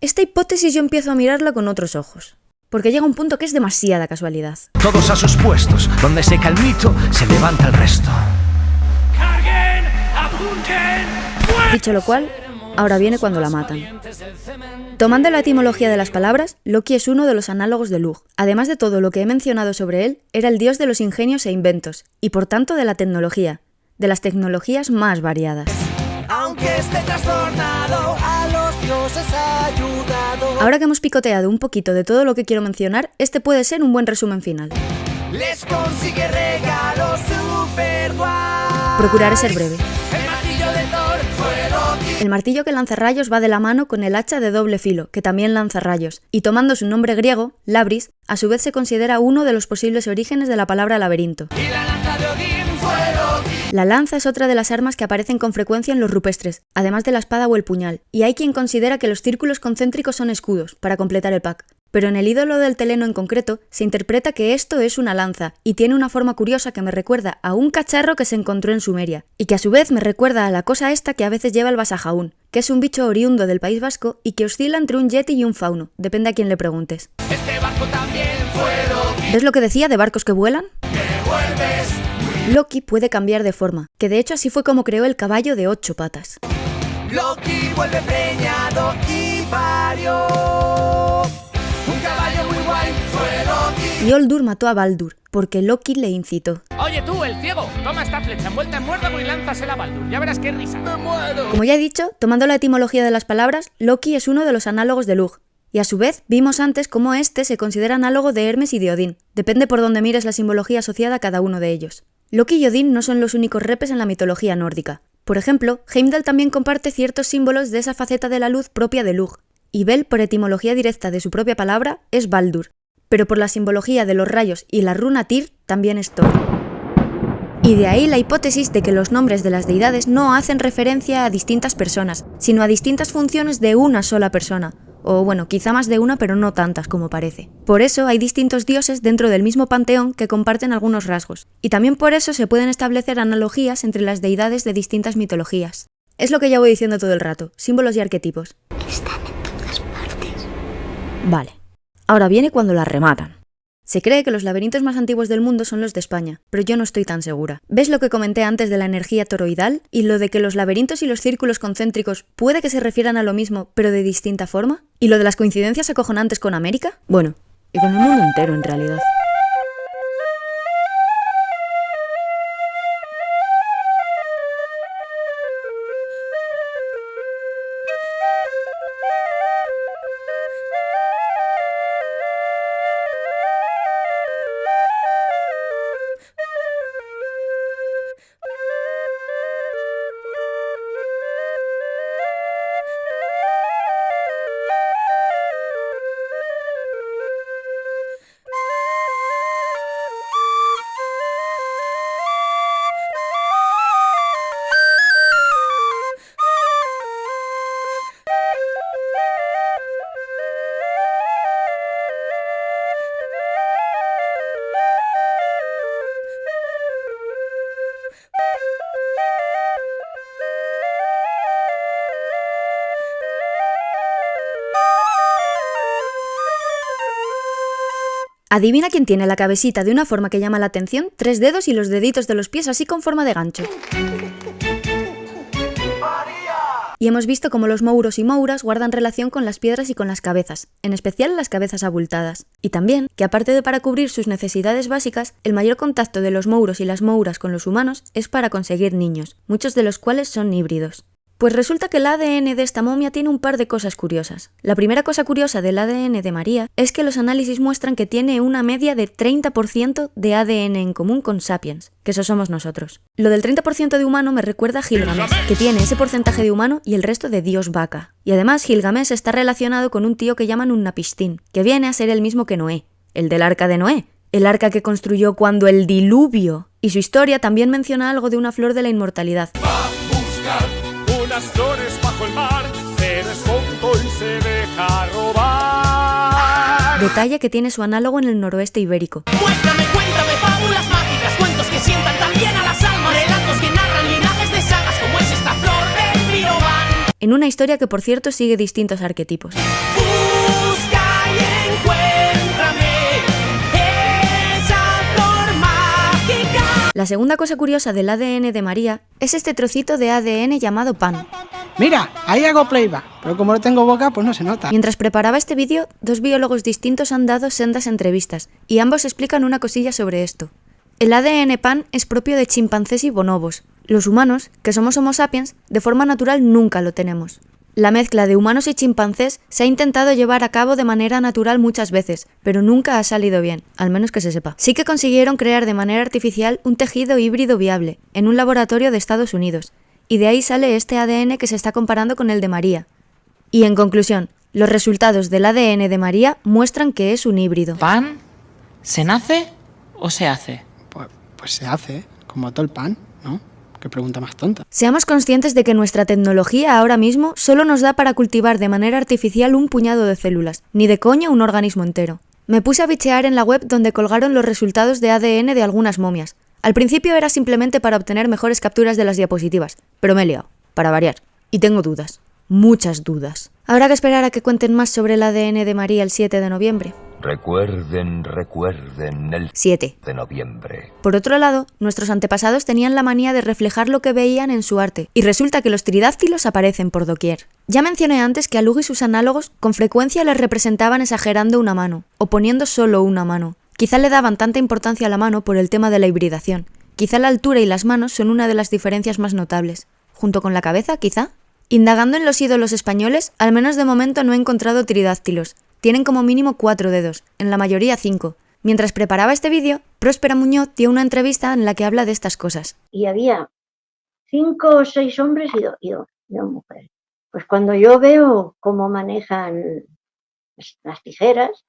Esta hipótesis yo empiezo a mirarla con otros ojos, porque llega un punto que es demasiada casualidad. Todos a sus puestos, donde seca el mito, se levanta el resto. ¡Carguen! ¡Apunten! Dicho lo cual, ahora viene cuando la matan. Tomando la etimología de las palabras, Loki es uno de los análogos de Lugh. Además de todo lo que he mencionado sobre él, era el dios de los ingenios e inventos, y por tanto de la tecnología, de las tecnologías más variadas. Aunque esté trastornado, a los dioses ha ayudado. Ahora que hemos picoteado un poquito de todo lo que quiero mencionar, este puede ser un buen resumen final. Les consigue regalos super guays. Procuraré ser breve. El martillo de Thor fue Loki. El martillo que lanza rayos va de la mano con el hacha de doble filo, que también lanza rayos, y tomando su nombre griego, Labris, a su vez se considera uno de los posibles orígenes de la palabra laberinto. Y la lanza de Odín fue Loki. La lanza es otra de las armas que aparecen con frecuencia en los rupestres, además de la espada o el puñal, y hay quien considera que los círculos concéntricos son escudos, para completar el pack. Pero en el ídolo del Teleno en concreto, se interpreta que esto es una lanza, y tiene una forma curiosa que me recuerda a un cacharro que se encontró en Sumeria, y que a su vez me recuerda a la cosa esta que a veces lleva el Basajaún, que es un bicho oriundo del País Vasco y que oscila entre un yeti y un fauno, depende a quien le preguntes. Este barco también fue Loki. ¿Ves lo que decía de barcos que vuelan? Que vuelves. Loki puede cambiar de forma, que de hecho así fue como creó el caballo de 8 patas. Loki vuelve preñado y parió. Un caballo muy guay fue Loki. Y Oldur mató a Baldur, porque Loki le incitó. Oye tú, el ciego, toma esta flecha envuelta en muérdago y lánzasela a Baldur. Ya verás qué risa. ¡Me muero! Como ya he dicho, tomando la etimología de las palabras, Loki es uno de los análogos de Lugh. Y a su vez, vimos antes cómo este se considera análogo de Hermes y de Odín. Depende por dónde mires la simbología asociada a cada uno de ellos. Loki y Odín no son los únicos repes en la mitología nórdica. Por ejemplo, Heimdall también comparte ciertos símbolos de esa faceta de la luz propia de Lugh. Y Bel, por etimología directa de su propia palabra, es Baldur. Pero por la simbología de los rayos y la runa Tyr, también es Thor. Y de ahí la hipótesis de que los nombres de las deidades no hacen referencia a distintas personas, sino a distintas funciones de una sola persona. O bueno, quizá más de una, pero no tantas como parece. Por eso hay distintos dioses dentro del mismo panteón que comparten algunos rasgos. Y también por eso se pueden establecer analogías entre las deidades de distintas mitologías. Es lo que ya voy diciendo todo el rato, símbolos y arquetipos. Están en todas partes. Vale. Ahora viene cuando la rematan. Se cree que los laberintos más antiguos del mundo son los de España, pero yo no estoy tan segura. ¿Ves lo que comenté antes de la energía toroidal? Y lo de que los laberintos y los círculos concéntricos puede que se refieran a lo mismo, pero de distinta forma? ¿Y lo de las coincidencias acojonantes con América? Bueno, y con el mundo entero en realidad. Adivina quién tiene la cabecita de una forma que llama la atención, 3 dedos y los deditos de los pies así con forma de gancho. y hemos visto cómo los mouros y mouras guardan relación con las piedras y con las cabezas, en especial las cabezas abultadas. Y también que aparte de para cubrir sus necesidades básicas, el mayor contacto de los mouros y las mouras con los humanos es para conseguir niños, muchos de los cuales son híbridos. Pues resulta que el ADN de esta momia tiene un par de cosas curiosas. La primera cosa curiosa del ADN de María es que los análisis muestran que tiene una media de 30% de ADN en común con Sapiens, que eso somos nosotros. Lo del 30% de humano me recuerda a Gilgamesh, que tiene ese porcentaje de humano y el resto de dios vaca. Y además Gilgamesh está relacionado con un tío que llaman Unnapishtim, que viene a ser el mismo que Noé, el del arca de Noé, el arca que construyó cuando el diluvio. Y su historia también menciona algo de una flor de la inmortalidad. Unas flores bajo el mar, pero es tonto y se deja robar. Detalle que tiene su análogo en el noroeste ibérico. Muéstrame, cuéntame fábulas mágicas, cuentos que sientan también a las almas, relatos que narran linajes de sagas como es esta flor del Virobán. En una historia que por cierto sigue distintos arquetipos. Busca y encuéntrame esa flor mágica. La segunda cosa curiosa del ADN de María es este trocito de ADN llamado pan. Mira, ahí hago playback, pero como no tengo boca, pues no se nota. Mientras preparaba este vídeo, dos biólogos distintos han dado sendas entrevistas, y ambos explican una cosilla sobre esto. El ADN pan es propio de chimpancés y bonobos. Los humanos, que somos Homo sapiens, de forma natural nunca lo tenemos. La mezcla de humanos y chimpancés se ha intentado llevar a cabo de manera natural muchas veces, pero nunca ha salido bien, al menos que se sepa. Sí que consiguieron crear de manera artificial un tejido híbrido viable, en un laboratorio de Estados Unidos, y de ahí sale este ADN que se está comparando con el de María. Y en conclusión, los resultados del ADN de María muestran que es un híbrido. ¿Pan? ¿Se nace o se hace? Pues se hace, como todo el pan, ¿no? Qué pregunta más tonta. Seamos conscientes de que nuestra tecnología ahora mismo solo nos da para cultivar de manera artificial un puñado de células, ni de coña un organismo entero. Me puse a bichear en la web donde colgaron los resultados de ADN de algunas momias. Al principio era simplemente para obtener mejores capturas de las diapositivas, pero me he liado, para variar. Y tengo dudas, muchas dudas. Habrá que esperar a que cuenten más sobre el ADN de María el 7 de noviembre. Recuerden el 7 de noviembre. Por otro lado, nuestros antepasados tenían la manía de reflejar lo que veían en su arte, y resulta que los pteridáctilos aparecen por doquier. Ya mencioné antes que a Luke y sus análogos con frecuencia les representaban exagerando una mano, o poniendo solo una mano. Quizá le daban tanta importancia a la mano por el tema de la hibridación. Quizá la altura y las manos son una de las diferencias más notables. Junto con la cabeza, quizá. Indagando en los ídolos españoles, al menos de momento no he encontrado pteridáctilos. Tienen como mínimo 4 dedos, en la mayoría 5. Mientras preparaba este vídeo, Próspera Muñoz dio una entrevista en la que habla de estas cosas. Y había 5 o 6 hombres y dos mujeres. Pues cuando yo veo cómo manejan las tijeras,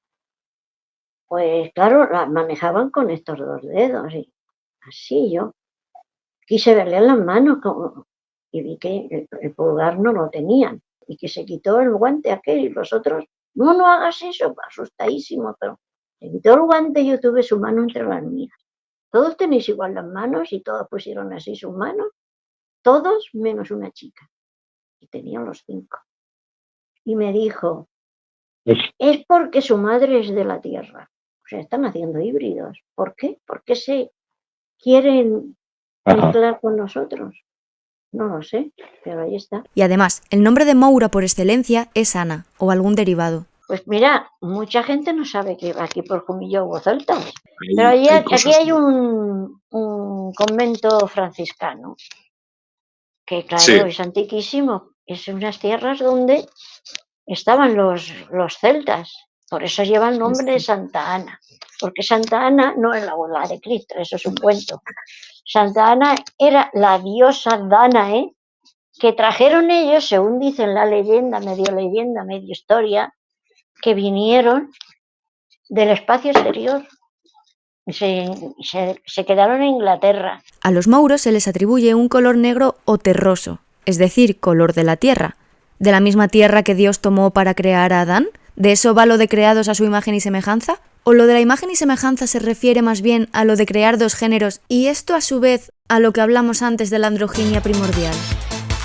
pues claro, las manejaban con estos 2 dedos. Y así yo quise verle las manos y vi que el pulgar no lo tenían. Y que se quitó el guante aquel y los otros... No hagas eso, asustadísimo, pero se quitó el guante y yo tuve su mano entre las mías. Todos tenéis igual las manos y todos pusieron así sus manos, todos menos una chica. Y tenían los 5. Y me dijo, es porque su madre es de la Tierra. O sea, están haciendo híbridos. ¿Por qué? ¿Por qué se quieren mezclar con nosotros? No lo sé, pero ahí está. Y además, el nombre de Moura por excelencia es Ana, o algún derivado. Pues mira, mucha gente no sabe que aquí por Jumillo hubo celtas. Pero aquí hay un convento franciscano, que claro, es antiquísimo. Es unas tierras donde estaban los celtas. Por eso lleva el nombre de Santa Ana. Porque Santa Ana no es la abuela de Cristo, eso es un cuento. Santa Ana era la diosa Danae que trajeron ellos, según dicen la leyenda, medio historia, que vinieron del espacio exterior y se quedaron en Inglaterra. A los mouros se les atribuye un color negro o terroso, es decir, color de la tierra. ¿De la misma tierra que Dios tomó para crear a Adán? ¿De eso va lo de creados a su imagen y semejanza? ¿O lo de la imagen y semejanza se refiere más bien a lo de crear 2 géneros y esto a su vez a lo que hablamos antes de la androginia primordial?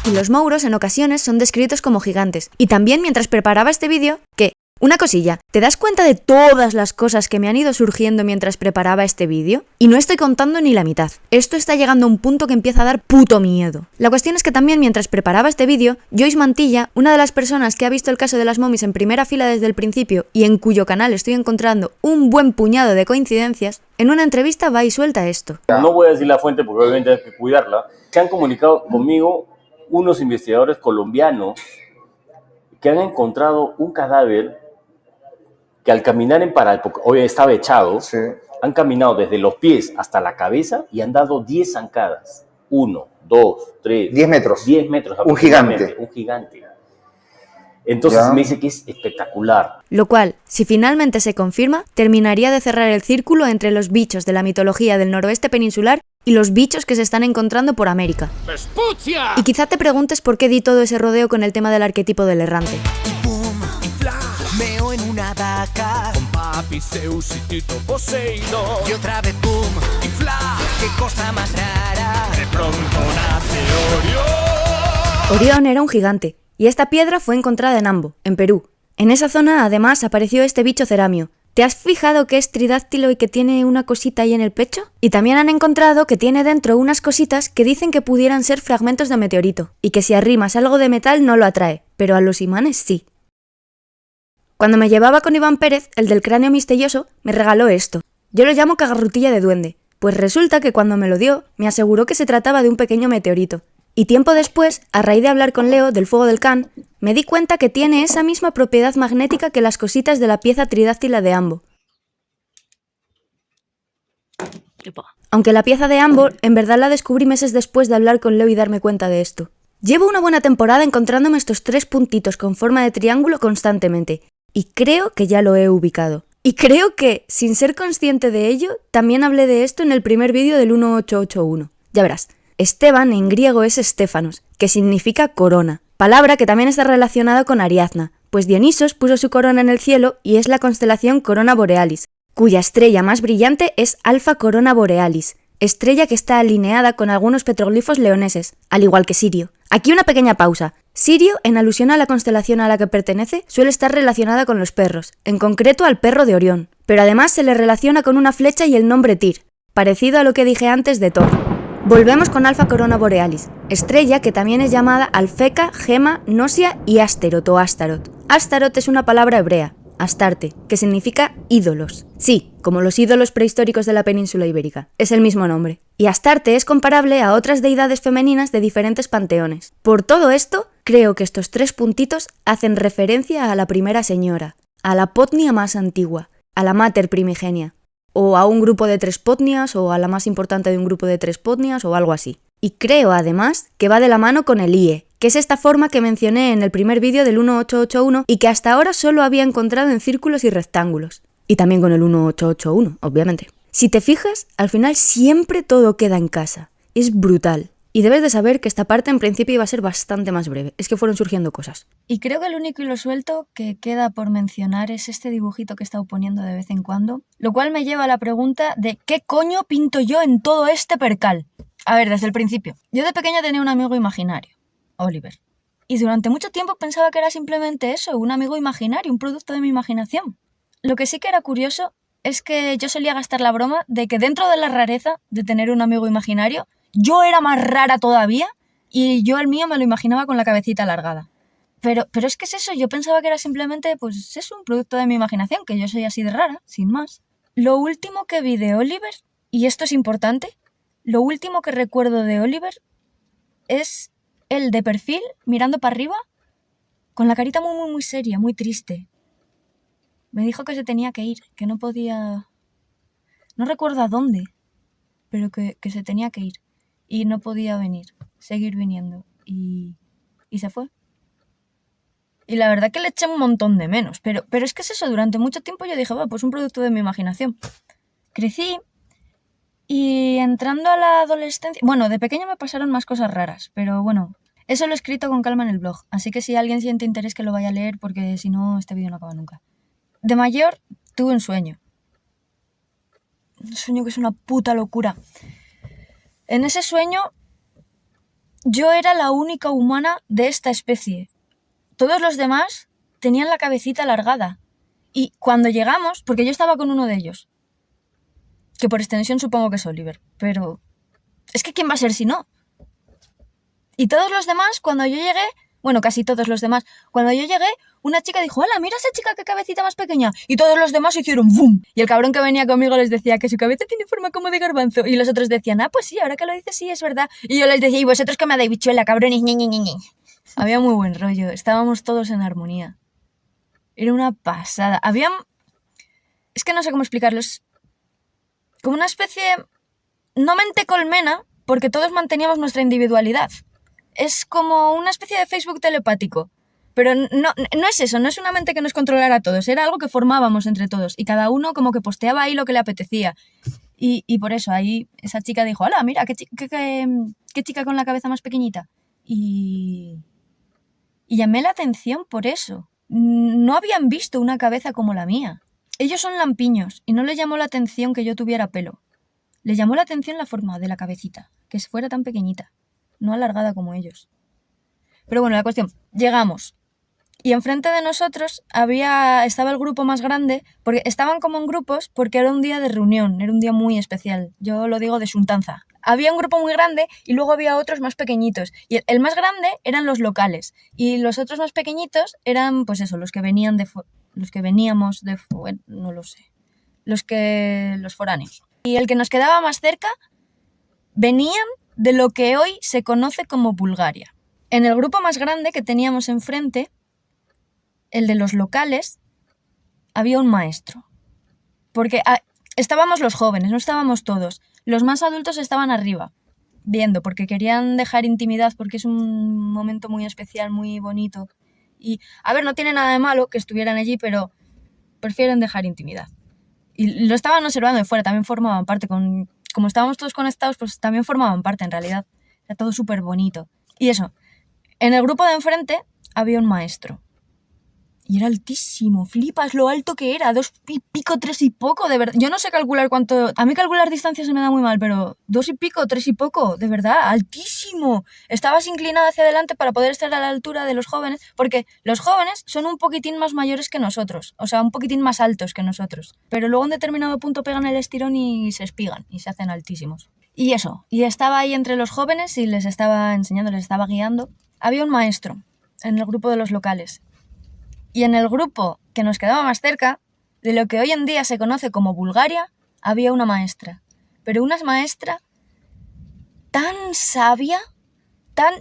Y los mouros en ocasiones son descritos como gigantes. Y también mientras preparaba este vídeo, que, Una cosilla, ¿te das cuenta de todas las cosas que me han ido surgiendo mientras preparaba este vídeo? Y no estoy contando ni la mitad. Esto está llegando a un punto que empieza a dar puto miedo. La cuestión es que también mientras preparaba este vídeo, Joyce Mantilla, una de las personas que ha visto el caso de las momies en primera fila desde el principio y en cuyo canal estoy encontrando un buen puñado de coincidencias, en una entrevista va y suelta esto. No voy a decir la fuente porque obviamente hay que cuidarla. Se han comunicado conmigo unos investigadores colombianos que han encontrado un cadáver que al caminar en paralelo, porque hoy estaba echado, sí, han caminado desde los pies hasta la cabeza y han dado 10 zancadas. 1, 2, 3... 10 metros. 10 metros. Un gigante. Un gigante. Entonces me dice que es espectacular. Lo cual, si finalmente se confirma, terminaría de cerrar el círculo entre los bichos de la mitología del noroeste peninsular y los bichos que se están encontrando por América. ¡Vespucia! Y quizá te preguntes por qué di todo ese rodeo con el tema del arquetipo del errante. Meo en una vaca con papi Zeus y Tito Poseidón. Y otra vez pum, y fla, qué cosa más rara. De pronto nace Orión. Orión era un gigante, y esta piedra fue encontrada en Ambo, en Perú. En esa zona además apareció este bicho ceramio. ¿Te has fijado que es tridáctilo y que tiene una cosita ahí en el pecho? Y también han encontrado que tiene dentro unas cositas que dicen que pudieran ser fragmentos de meteorito, y que si arrimas algo de metal no lo atrae, pero a los imanes sí. Cuando me llevaba con Iván Pérez, el del cráneo misterioso, me regaló esto. Yo lo llamo cagarrutilla de duende, pues resulta que cuando me lo dio, me aseguró que se trataba de un pequeño meteorito. Y tiempo después, a raíz de hablar con Leo del fuego del Can, me di cuenta que tiene esa misma propiedad magnética que las cositas de la pieza tridáctila de Ambo. Aunque la pieza de Ambo en verdad la descubrí meses después de hablar con Leo y darme cuenta de esto. Llevo una buena temporada encontrándome estos 3 puntitos con forma de triángulo constantemente, y creo que ya lo he ubicado. Y creo que, sin ser consciente de ello, también hablé de esto en el primer vídeo del 1881. Ya verás, Esteban en griego es Stéfanos, que significa corona, palabra que también está relacionada con Ariadna, pues Dionisos puso su corona en el cielo y es la constelación Corona Borealis, cuya estrella más brillante es Alfa Corona Borealis, estrella que está alineada con algunos petroglifos leoneses, al igual que Sirio. Aquí una pequeña pausa. Sirio, en alusión a la constelación a la que pertenece, suele estar relacionada con los perros, en concreto al perro de Orión, pero además se le relaciona con una flecha y el nombre Tyr, parecido a lo que dije antes de Thor. Volvemos con Alfa Corona Borealis, estrella que también es llamada Alfeca, Gema, Gnosia y Astaroth o Astaroth. Astaroth es una palabra hebrea, Astarte, que significa ídolos. Sí, como los ídolos prehistóricos de la península ibérica, es el mismo nombre. Y Astarte es comparable a otras deidades femeninas de diferentes panteones. Por todo esto, creo que estos 3 puntitos hacen referencia a la primera señora, a la potnia más antigua, a la mater primigenia, o a un grupo de 3 potnias, o a la más importante de un grupo de 3 potnias, o algo así. Y creo además que va de la mano con el IE, que es esta forma que mencioné en el primer vídeo del 1881 y que hasta ahora solo había encontrado en círculos y rectángulos. Y también con el 1881, obviamente. Si te fijas, al final siempre todo queda en casa. Es brutal. Y debes de saber que esta parte en principio iba a ser bastante más breve. Es que fueron surgiendo cosas. Y creo que el único hilo suelto que queda por mencionar es este dibujito que he estado poniendo de vez en cuando. Lo cual me lleva a la pregunta de ¿qué coño pinto yo en todo este percal? A ver, desde el principio. Yo de pequeña tenía un amigo imaginario, Oliver. Y durante mucho tiempo pensaba que era simplemente eso, un amigo imaginario, un producto de mi imaginación. Lo que sí que era curioso es que yo solía gastar la broma de que dentro de la rareza de tener un amigo imaginario, yo era más rara todavía y yo el mío me lo imaginaba con la cabecita alargada. Pero es que es eso, yo pensaba que era simplemente, pues es un producto de mi imaginación, que yo soy así de rara, sin más. Lo último que vi de Oliver, y esto es importante, lo último que recuerdo de Oliver es él de perfil, mirando para arriba, con la carita muy seria, muy triste. Me dijo que se tenía que ir, que no podía... No recuerdo a dónde, pero que se tenía que ir. Y no podía seguir viniendo. Y se fue. Y la verdad que le eché un montón de menos. Pero es que es eso, durante mucho tiempo yo dije, pues un producto de mi imaginación. Crecí y entrando a la adolescencia... Bueno, de pequeña me pasaron más cosas raras, pero bueno, eso lo he escrito con calma en el blog. Así que si alguien siente interés que lo vaya a leer, porque si no, este vídeo no acaba nunca. De mayor, tuve un sueño. Un sueño que es una puta locura. En ese sueño, yo era la única humana de esta especie. Todos los demás tenían la cabecita alargada. Y cuando llegamos, porque yo estaba con uno de ellos, que por extensión supongo que es Oliver, pero es que ¿quién va a ser si no? Y todos los demás, cuando yo llegué, bueno, casi todos los demás, cuando yo llegué, una chica dijo, ¡hala, mira esa chica, qué cabecita más pequeña! Y todos los demás hicieron ¡bum! Y el cabrón que venía conmigo les decía que su cabeza tiene forma como de garbanzo. Y los otros decían, pues sí, ahora que lo dices, sí, es verdad. Y yo les decía, y vosotros que me dais bichuela, cabrones, ñe, ñe, ñe, ñe. Había muy buen rollo, estábamos todos en armonía. Era una pasada. Es que no sé cómo explicarlo, es como una especie, no mente colmena, porque todos manteníamos nuestra individualidad. Es como una especie de Facebook telepático. Pero no es eso, no es una mente que nos controlara a todos, era algo que formábamos entre todos. Y cada uno como que posteaba ahí lo que le apetecía. Y por eso ahí esa chica dijo, ¡hala, mira, qué chica con la cabeza más pequeñita! Y llamé la atención por eso. No habían visto una cabeza como la mía. Ellos son lampiños y no les llamó la atención que yo tuviera pelo. Les llamó la atención la forma de la cabecita, que fuera tan pequeñita, no alargada como ellos. Pero bueno, la cuestión, llegamos. Y enfrente de nosotros estaba el grupo más grande, porque estaban como en grupos, porque era un día de reunión, era un día muy especial. Yo lo digo de xuntanza. Había un grupo muy grande y luego había otros más pequeñitos. Y el más grande eran los locales. Y los otros más pequeñitos eran, pues eso, los que veníamos de no lo sé. Los foráneos. Y el que nos quedaba más cerca venían de lo que hoy se conoce como Bulgaria. En el grupo más grande que teníamos enfrente, el de los locales, había un maestro. Porque estábamos los jóvenes, no estábamos todos. Los más adultos estaban arriba, viendo, porque querían dejar intimidad, porque es un momento muy especial, muy bonito. Y, no tiene nada de malo que estuvieran allí, pero prefieren dejar intimidad. Y lo estaban observando de fuera, también formaban parte. Como estábamos todos conectados, pues también formaban parte en realidad. Era todo súper bonito. Y eso, en el grupo de enfrente había un maestro. Y era altísimo, flipas lo alto que era, 2 y pico, 3 y poco, de verdad. Yo no sé calcular cuánto, a mí calcular distancias se me da muy mal, pero 2 y pico, 3 y poco, de verdad, altísimo. Estabas inclinada hacia adelante para poder estar a la altura de los jóvenes, porque los jóvenes son un poquitín más mayores que nosotros, o sea, un poquitín más altos que nosotros. Pero luego en determinado punto pegan el estirón y se espigan, y se hacen altísimos. Y eso, y estaba ahí entre los jóvenes y les estaba enseñando, les estaba guiando. Había un maestro en el grupo de los locales. Y en el grupo que nos quedaba más cerca, de lo que hoy en día se conoce como Bulgaria, había una maestra. Pero una maestra tan sabia, tan...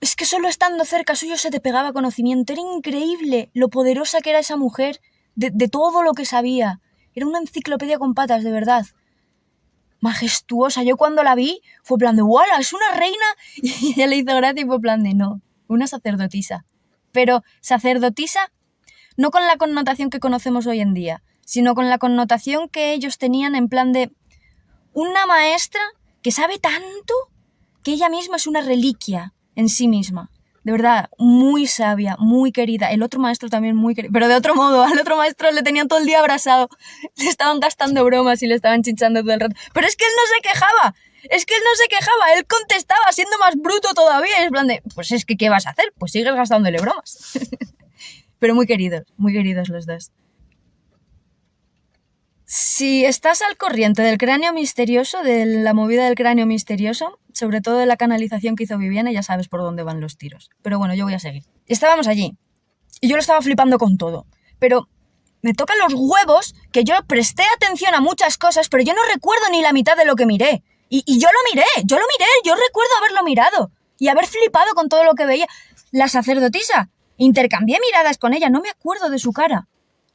Es que solo estando cerca suyo se te pegaba conocimiento. Era increíble lo poderosa que era esa mujer, de todo lo que sabía. Era una enciclopedia con patas, de verdad. Majestuosa. Yo cuando la vi fue plan de ¡wala! ¡Es una reina! Y ella le hizo gracia y fue plan de no, una sacerdotisa. Pero sacerdotisa no con la connotación que conocemos hoy en día, sino con la connotación que ellos tenían en plan de una maestra que sabe tanto que ella misma es una reliquia en sí misma. De verdad, muy sabia, muy querida. El otro maestro también muy querido, pero de otro modo. Al otro maestro le tenían todo el día abrasado. Le estaban gastando bromas y le estaban chinchando todo el rato. Pero es que él no se quejaba. Él contestaba siendo más bruto todavía. Y es plan de, pues es que ¿qué vas a hacer? Pues sigues gastándole bromas. Pero muy queridos los dos. Si estás al corriente del cráneo misterioso, de la movida del cráneo misterioso, sobre todo de la canalización que hizo Viviana, ya sabes por dónde van los tiros. Pero bueno, yo voy a seguir. Estábamos allí y yo lo estaba flipando con todo. Pero me tocan los huevos que yo presté atención a muchas cosas, pero yo no recuerdo ni la mitad de lo que miré. Y yo recuerdo haberlo mirado y haber flipado con todo lo que veía. La sacerdotisa, intercambié miradas con ella, no me acuerdo de su cara.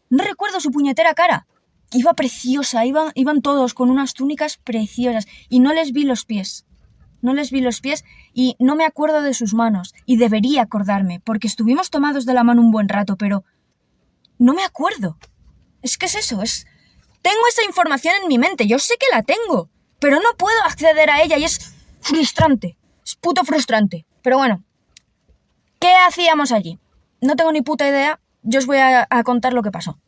No recuerdo su puñetera cara. Iba preciosa, iban todos con unas túnicas preciosas y no les vi los pies. Y no me acuerdo de sus manos y debería acordarme porque estuvimos tomados de la mano un buen rato, pero no me acuerdo. Es que es eso, tengo esa información en mi mente, yo sé que la tengo, pero no puedo acceder a ella y es frustrante, es puto frustrante. Pero bueno, ¿qué hacíamos allí? No tengo ni puta idea, yo os voy a contar lo que pasó.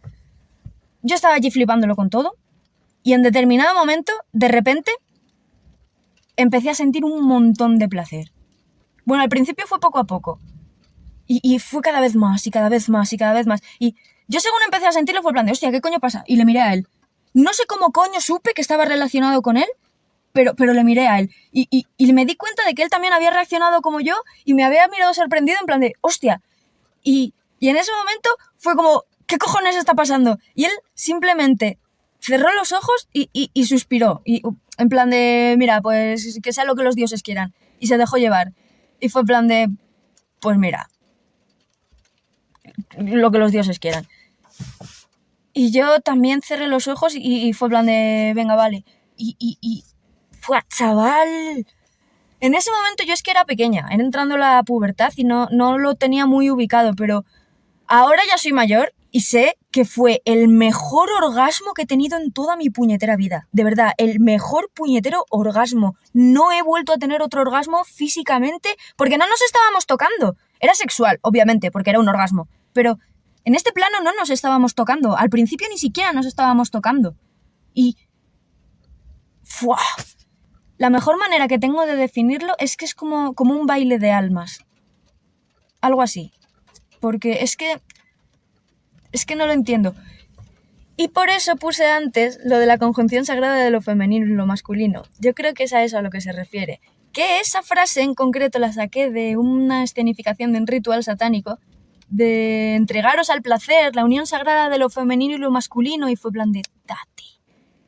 Yo estaba allí flipándolo con todo y en determinado momento, de repente, empecé a sentir un montón de placer. Bueno, al principio fue poco a poco. Y fue cada vez más, y cada vez más, y cada vez más. Y yo según empecé a sentirlo fue el plan de, hostia, ¿qué coño pasa? Y le miré a él. No sé cómo coño supe que estaba relacionado con él, pero le miré a él. Y me di cuenta de que él también había reaccionado como yo y me había mirado sorprendido en plan de, hostia. Y en ese momento fue como, ¿qué cojones está pasando? Y él simplemente cerró los ojos y suspiró. Y en plan de, mira, pues que sea lo que los dioses quieran. Y se dejó llevar. Y fue en plan de, pues mira, lo que los dioses quieran. Y yo también cerré los ojos y fue en plan de, venga, vale. Y fue, chaval. En ese momento yo es que era pequeña, era entrando a la pubertad y no lo tenía muy ubicado, pero ahora ya soy mayor y sé que fue el mejor orgasmo que he tenido en toda mi puñetera vida. De verdad, el mejor puñetero orgasmo. No he vuelto a tener otro orgasmo físicamente porque no nos estábamos tocando. Era sexual, obviamente, porque era un orgasmo. Pero en este plano no nos estábamos tocando. Al principio ni siquiera nos estábamos tocando. Y... ¡fua! La mejor manera que tengo de definirlo es que es como un baile de almas. Algo así. Porque es que no lo entiendo. Y por eso puse antes lo de la conjunción sagrada de lo femenino y lo masculino. Yo creo que es a eso a lo que se refiere. Que esa frase en concreto la saqué de una escenificación de un ritual satánico de entregaros al placer, la unión sagrada de lo femenino y lo masculino, y fue plan de date.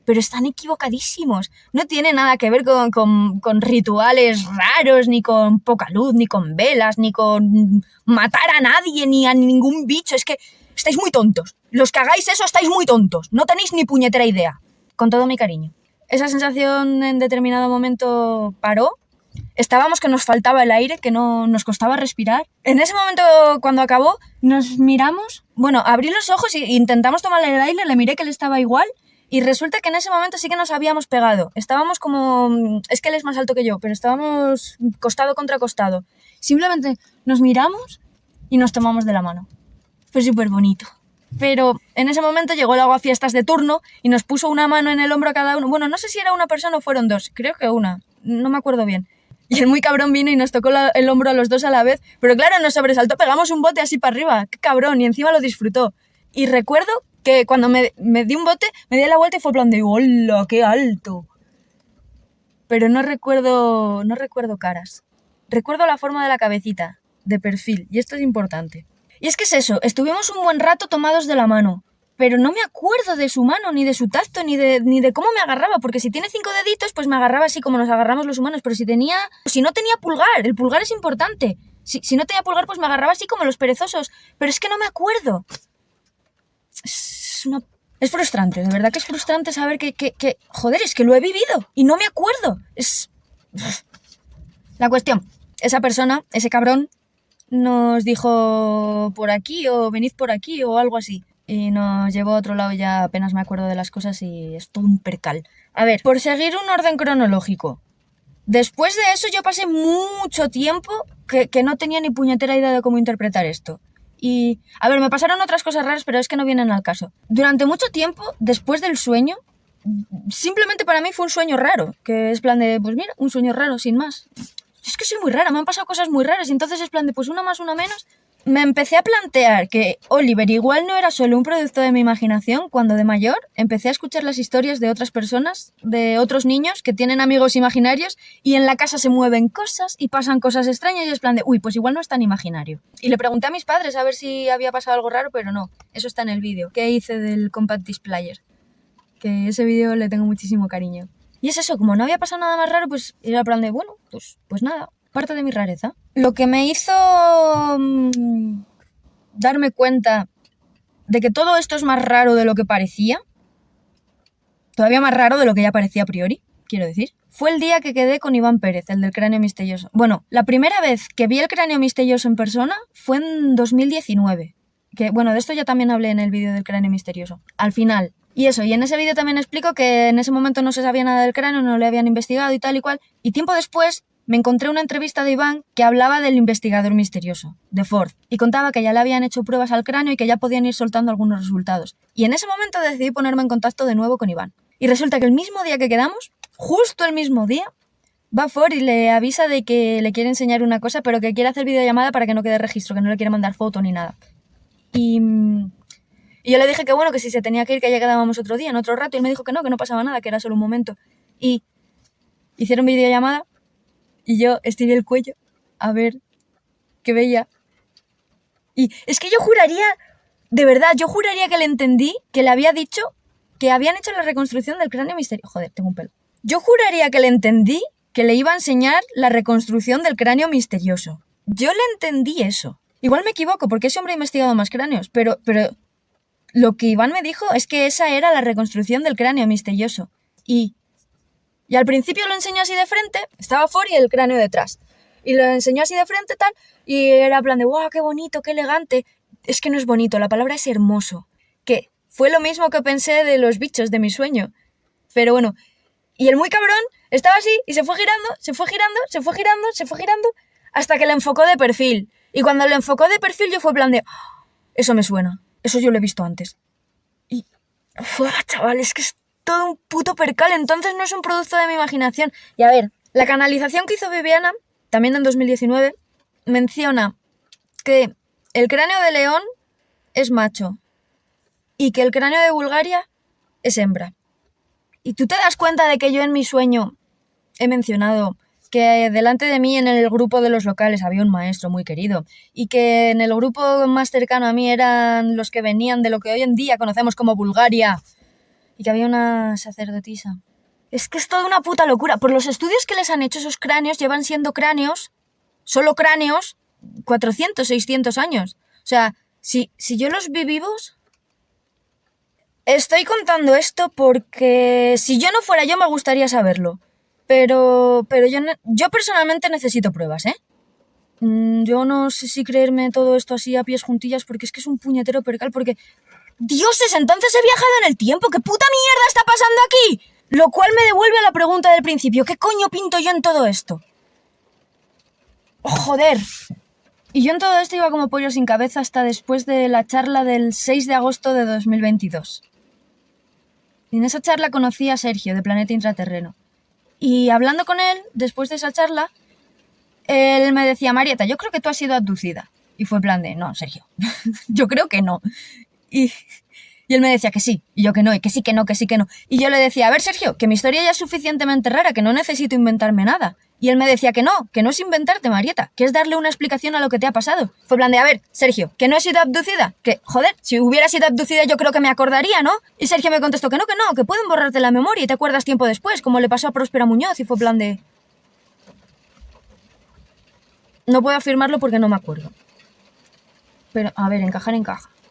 Pero están equivocadísimos. No tiene nada que ver con rituales raros, ni con poca luz, ni con velas, ni con matar a nadie, ni a ningún bicho. Es que estáis muy tontos. Los que hagáis eso estáis muy tontos. No tenéis ni puñetera idea. Con todo mi cariño. Esa sensación en determinado momento paró. Estábamos que nos faltaba el aire, que no nos costaba respirar. En ese momento, cuando acabó, nos miramos. Bueno, abrí los ojos e intentamos tomarle el aire, le miré que él estaba igual. Y resulta que en ese momento sí que nos habíamos pegado. Estábamos como... Es que él es más alto que yo, pero estábamos costado contra costado. Simplemente nos miramos y nos tomamos de la mano. Fue súper bonito. Pero en ese momento llegó el aguafiestas de turno y nos puso una mano en el hombro a cada uno. Bueno, no sé si era una persona o fueron dos. Creo que una. No me acuerdo bien. Y el muy cabrón vino y nos tocó el hombro a los dos a la vez. Pero claro, nos sobresaltó. Pegamos un bote así para arriba. ¡Qué cabrón! Y encima lo disfrutó. Y recuerdo que cuando me di un bote, me di la vuelta y fue plan de ¡hola, qué alto! Pero no recuerdo caras. Recuerdo la forma de la cabecita, de perfil, y esto es importante. Y es que es eso, estuvimos un buen rato tomados de la mano, pero no me acuerdo de su mano, ni de su tacto, ni de cómo me agarraba, porque si tiene 5 deditos, pues me agarraba así como nos agarramos los humanos, pero si no tenía pulgar, el pulgar es importante. Si no tenía pulgar, pues me agarraba así como los perezosos, pero es que no me acuerdo. Es frustrante, de verdad que es frustrante saber que joder, es que lo he vivido y no me acuerdo. La cuestión, esa persona, ese cabrón, nos dijo por aquí o venid por aquí o algo así. Y nos llevó a otro lado, ya apenas me acuerdo de las cosas y es todo un percal. A ver, por seguir un orden cronológico. Después de eso yo pasé mucho tiempo que no tenía ni puñetera idea de cómo interpretar esto. Y, a ver, me pasaron otras cosas raras, pero es que no vienen al caso. Durante mucho tiempo, después del sueño, simplemente para mí fue un sueño raro. Que es plan de, pues mira, un sueño raro, sin más. Es que soy muy rara, me han pasado cosas muy raras. Y entonces es plan de, pues una más, una menos. Me empecé a plantear que Oliver igual no era solo un producto de mi imaginación cuando de mayor empecé a escuchar las historias de otras personas, de otros niños que tienen amigos imaginarios y en la casa se mueven cosas y pasan cosas extrañas y es plan de, uy, pues igual no es tan imaginario. Y le pregunté a mis padres a ver si había pasado algo raro, pero no, eso está en el vídeo que hice del Compact Displayer, que ese vídeo le tengo muchísimo cariño. Y es eso, como no había pasado nada más raro, pues era plan de, bueno, pues nada. Parte de mi rareza. Lo que me hizo darme cuenta de que todo esto es más raro de lo que parecía, todavía más raro de lo que ya parecía a priori, quiero decir, fue el día que quedé con Iván Pérez, el del cráneo misterioso. Bueno, la primera vez que vi el cráneo misterioso en persona fue en 2019. Que, bueno, de esto ya también hablé en el vídeo del cráneo misterioso. Al final. Y eso, y en ese vídeo también explico que en ese momento no se sabía nada del cráneo, no le habían investigado y tal y cual. Y tiempo después me encontré una entrevista de Iván que hablaba del investigador misterioso, de Ford, y contaba que ya le habían hecho pruebas al cráneo y que ya podían ir soltando algunos resultados. Y en ese momento decidí ponerme en contacto de nuevo con Iván. Y resulta que el mismo día que quedamos, justo el mismo día, va For y le avisa de que le quiere enseñar una cosa, pero que quiere hacer videollamada para que no quede registro, que no le quiere mandar foto ni nada. Y yo le dije que bueno, que si se tenía que ir, que ya quedábamos otro día, en otro rato, y él me dijo que no pasaba nada, que era solo un momento. Y hicieron videollamada y yo estiré el cuello a ver qué veía. Y es que yo juraría, de verdad, yo juraría que le entendí, que le había dicho que habían hecho la reconstrucción del cráneo misterioso. Joder, tengo un pelo. Yo juraría que le entendí que le iba a enseñar la reconstrucción del cráneo misterioso. Yo le entendí eso. Igual me equivoco, porque ese hombre ha investigado más cráneos, pero lo que Iván me dijo es que esa era la reconstrucción del cráneo misterioso. Y al principio lo enseñó así de frente, estaba For y el cráneo detrás. Y lo enseñó así de frente tal, y era plan de ¡guau, qué bonito, qué elegante! Es que no es bonito, la palabra es hermoso. Que fue lo mismo que pensé de los bichos de mi sueño. Pero bueno, y el muy cabrón estaba así y se fue girando, hasta que le enfocó de perfil. Y cuando le enfocó de perfil yo fue plan de ¡oh, eso me suena! Eso yo lo he visto antes. Y chaval, es que es todo un puto percal, entonces no es un producto de mi imaginación. Y a ver, la canalización que hizo Viviana, también en 2019, menciona que el cráneo de León es macho y que el cráneo de Bulgaria es hembra. Y tú te das cuenta de que yo en mi sueño he mencionado que delante de mí en el grupo de los locales había un maestro muy querido y que en el grupo más cercano a mí eran los que venían de lo que hoy en día conocemos como Bulgaria y que había una sacerdotisa. Es que es toda una puta locura. Por los estudios que les han hecho, esos cráneos llevan siendo cráneos, solo cráneos, 400, 600 años. O sea, si yo los vi vivos... Estoy contando esto porque si yo no fuera yo me gustaría saberlo. Pero yo personalmente necesito pruebas, ¿eh? Yo no sé si creerme todo esto así a pies juntillas porque es que es un puñetero percal porque... ¡Dioses! Entonces he viajado en el tiempo. ¿Qué puta mierda está pasando aquí? Lo cual me devuelve a la pregunta del principio. ¿Qué coño pinto yo en todo esto? ¡Oh, joder! Y yo en todo esto iba como pollo sin cabeza hasta después de la charla del 6 de agosto de 2022. Y en esa charla conocí a Sergio, de Planeta Intraterreno. Y hablando con él, después de esa charla, él me decía, Marieta, yo creo que tú has sido abducida. Y fue en plan de, no, Sergio, yo creo que no. Y él me decía que sí, y yo que no, y que sí, que no, que sí, que no. Y yo le decía, a ver, Sergio, que mi historia ya es suficientemente rara, que no necesito inventarme nada. Y él me decía que no es inventarte, Marieta, que es darle una explicación a lo que te ha pasado. Fue en plan de, a ver, Sergio, que no he sido abducida, que, joder, si hubiera sido abducida yo creo que me acordaría, ¿no? Y Sergio me contestó que no, que pueden borrarte la memoria y te acuerdas tiempo después, como le pasó a Próspera Muñoz, y fue en plan de... No puedo afirmarlo porque no me acuerdo. Pero, a ver, encaja.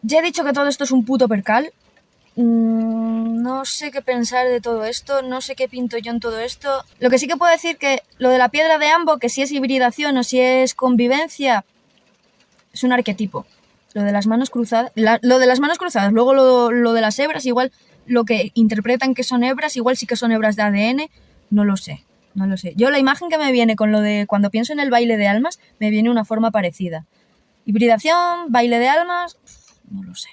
Ya he dicho que todo esto es un puto percal. No sé qué pensar de todo esto, no sé qué pinto yo en todo esto. Lo que sí que puedo decir que lo de la piedra de Ambo, que si es hibridación o si es convivencia, es un arquetipo. Lo de las manos cruzadas, luego lo de las hebras, igual lo que interpretan que son hebras, igual sí que son hebras de ADN, no lo sé. Yo la imagen que me viene con lo de cuando pienso en el baile de almas, me viene una forma parecida. Hibridación, baile de almas, no lo sé.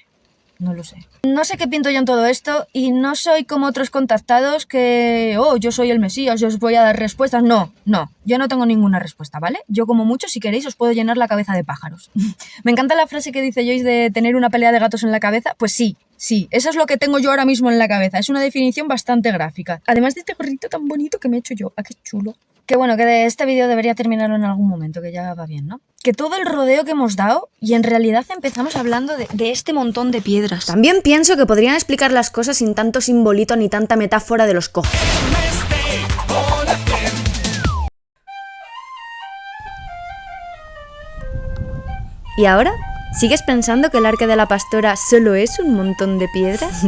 No sé qué pinto yo en todo esto y no soy como otros contactados que, yo soy el Mesías, yo os voy a dar respuestas. No, yo no tengo ninguna respuesta, ¿vale? Yo como mucho, si queréis, os puedo llenar la cabeza de pájaros. Me encanta la frase que dice Joyce de tener una pelea de gatos en la cabeza. Pues sí, eso es lo que tengo yo ahora mismo en la cabeza. Es una definición bastante gráfica. Además de este gorrito tan bonito que me he hecho yo. ¡Ah, qué chulo! Que bueno, que de este vídeo debería terminarlo en algún momento, que ya va bien, ¿no? Que todo el rodeo que hemos dado y en realidad empezamos hablando de este montón de piedras. También pienso que podrían explicar las cosas sin tanto simbolito ni tanta metáfora de los cojones. ¿Y ahora? ¿Sigues pensando que el arca de la pastora solo es un montón de piedras?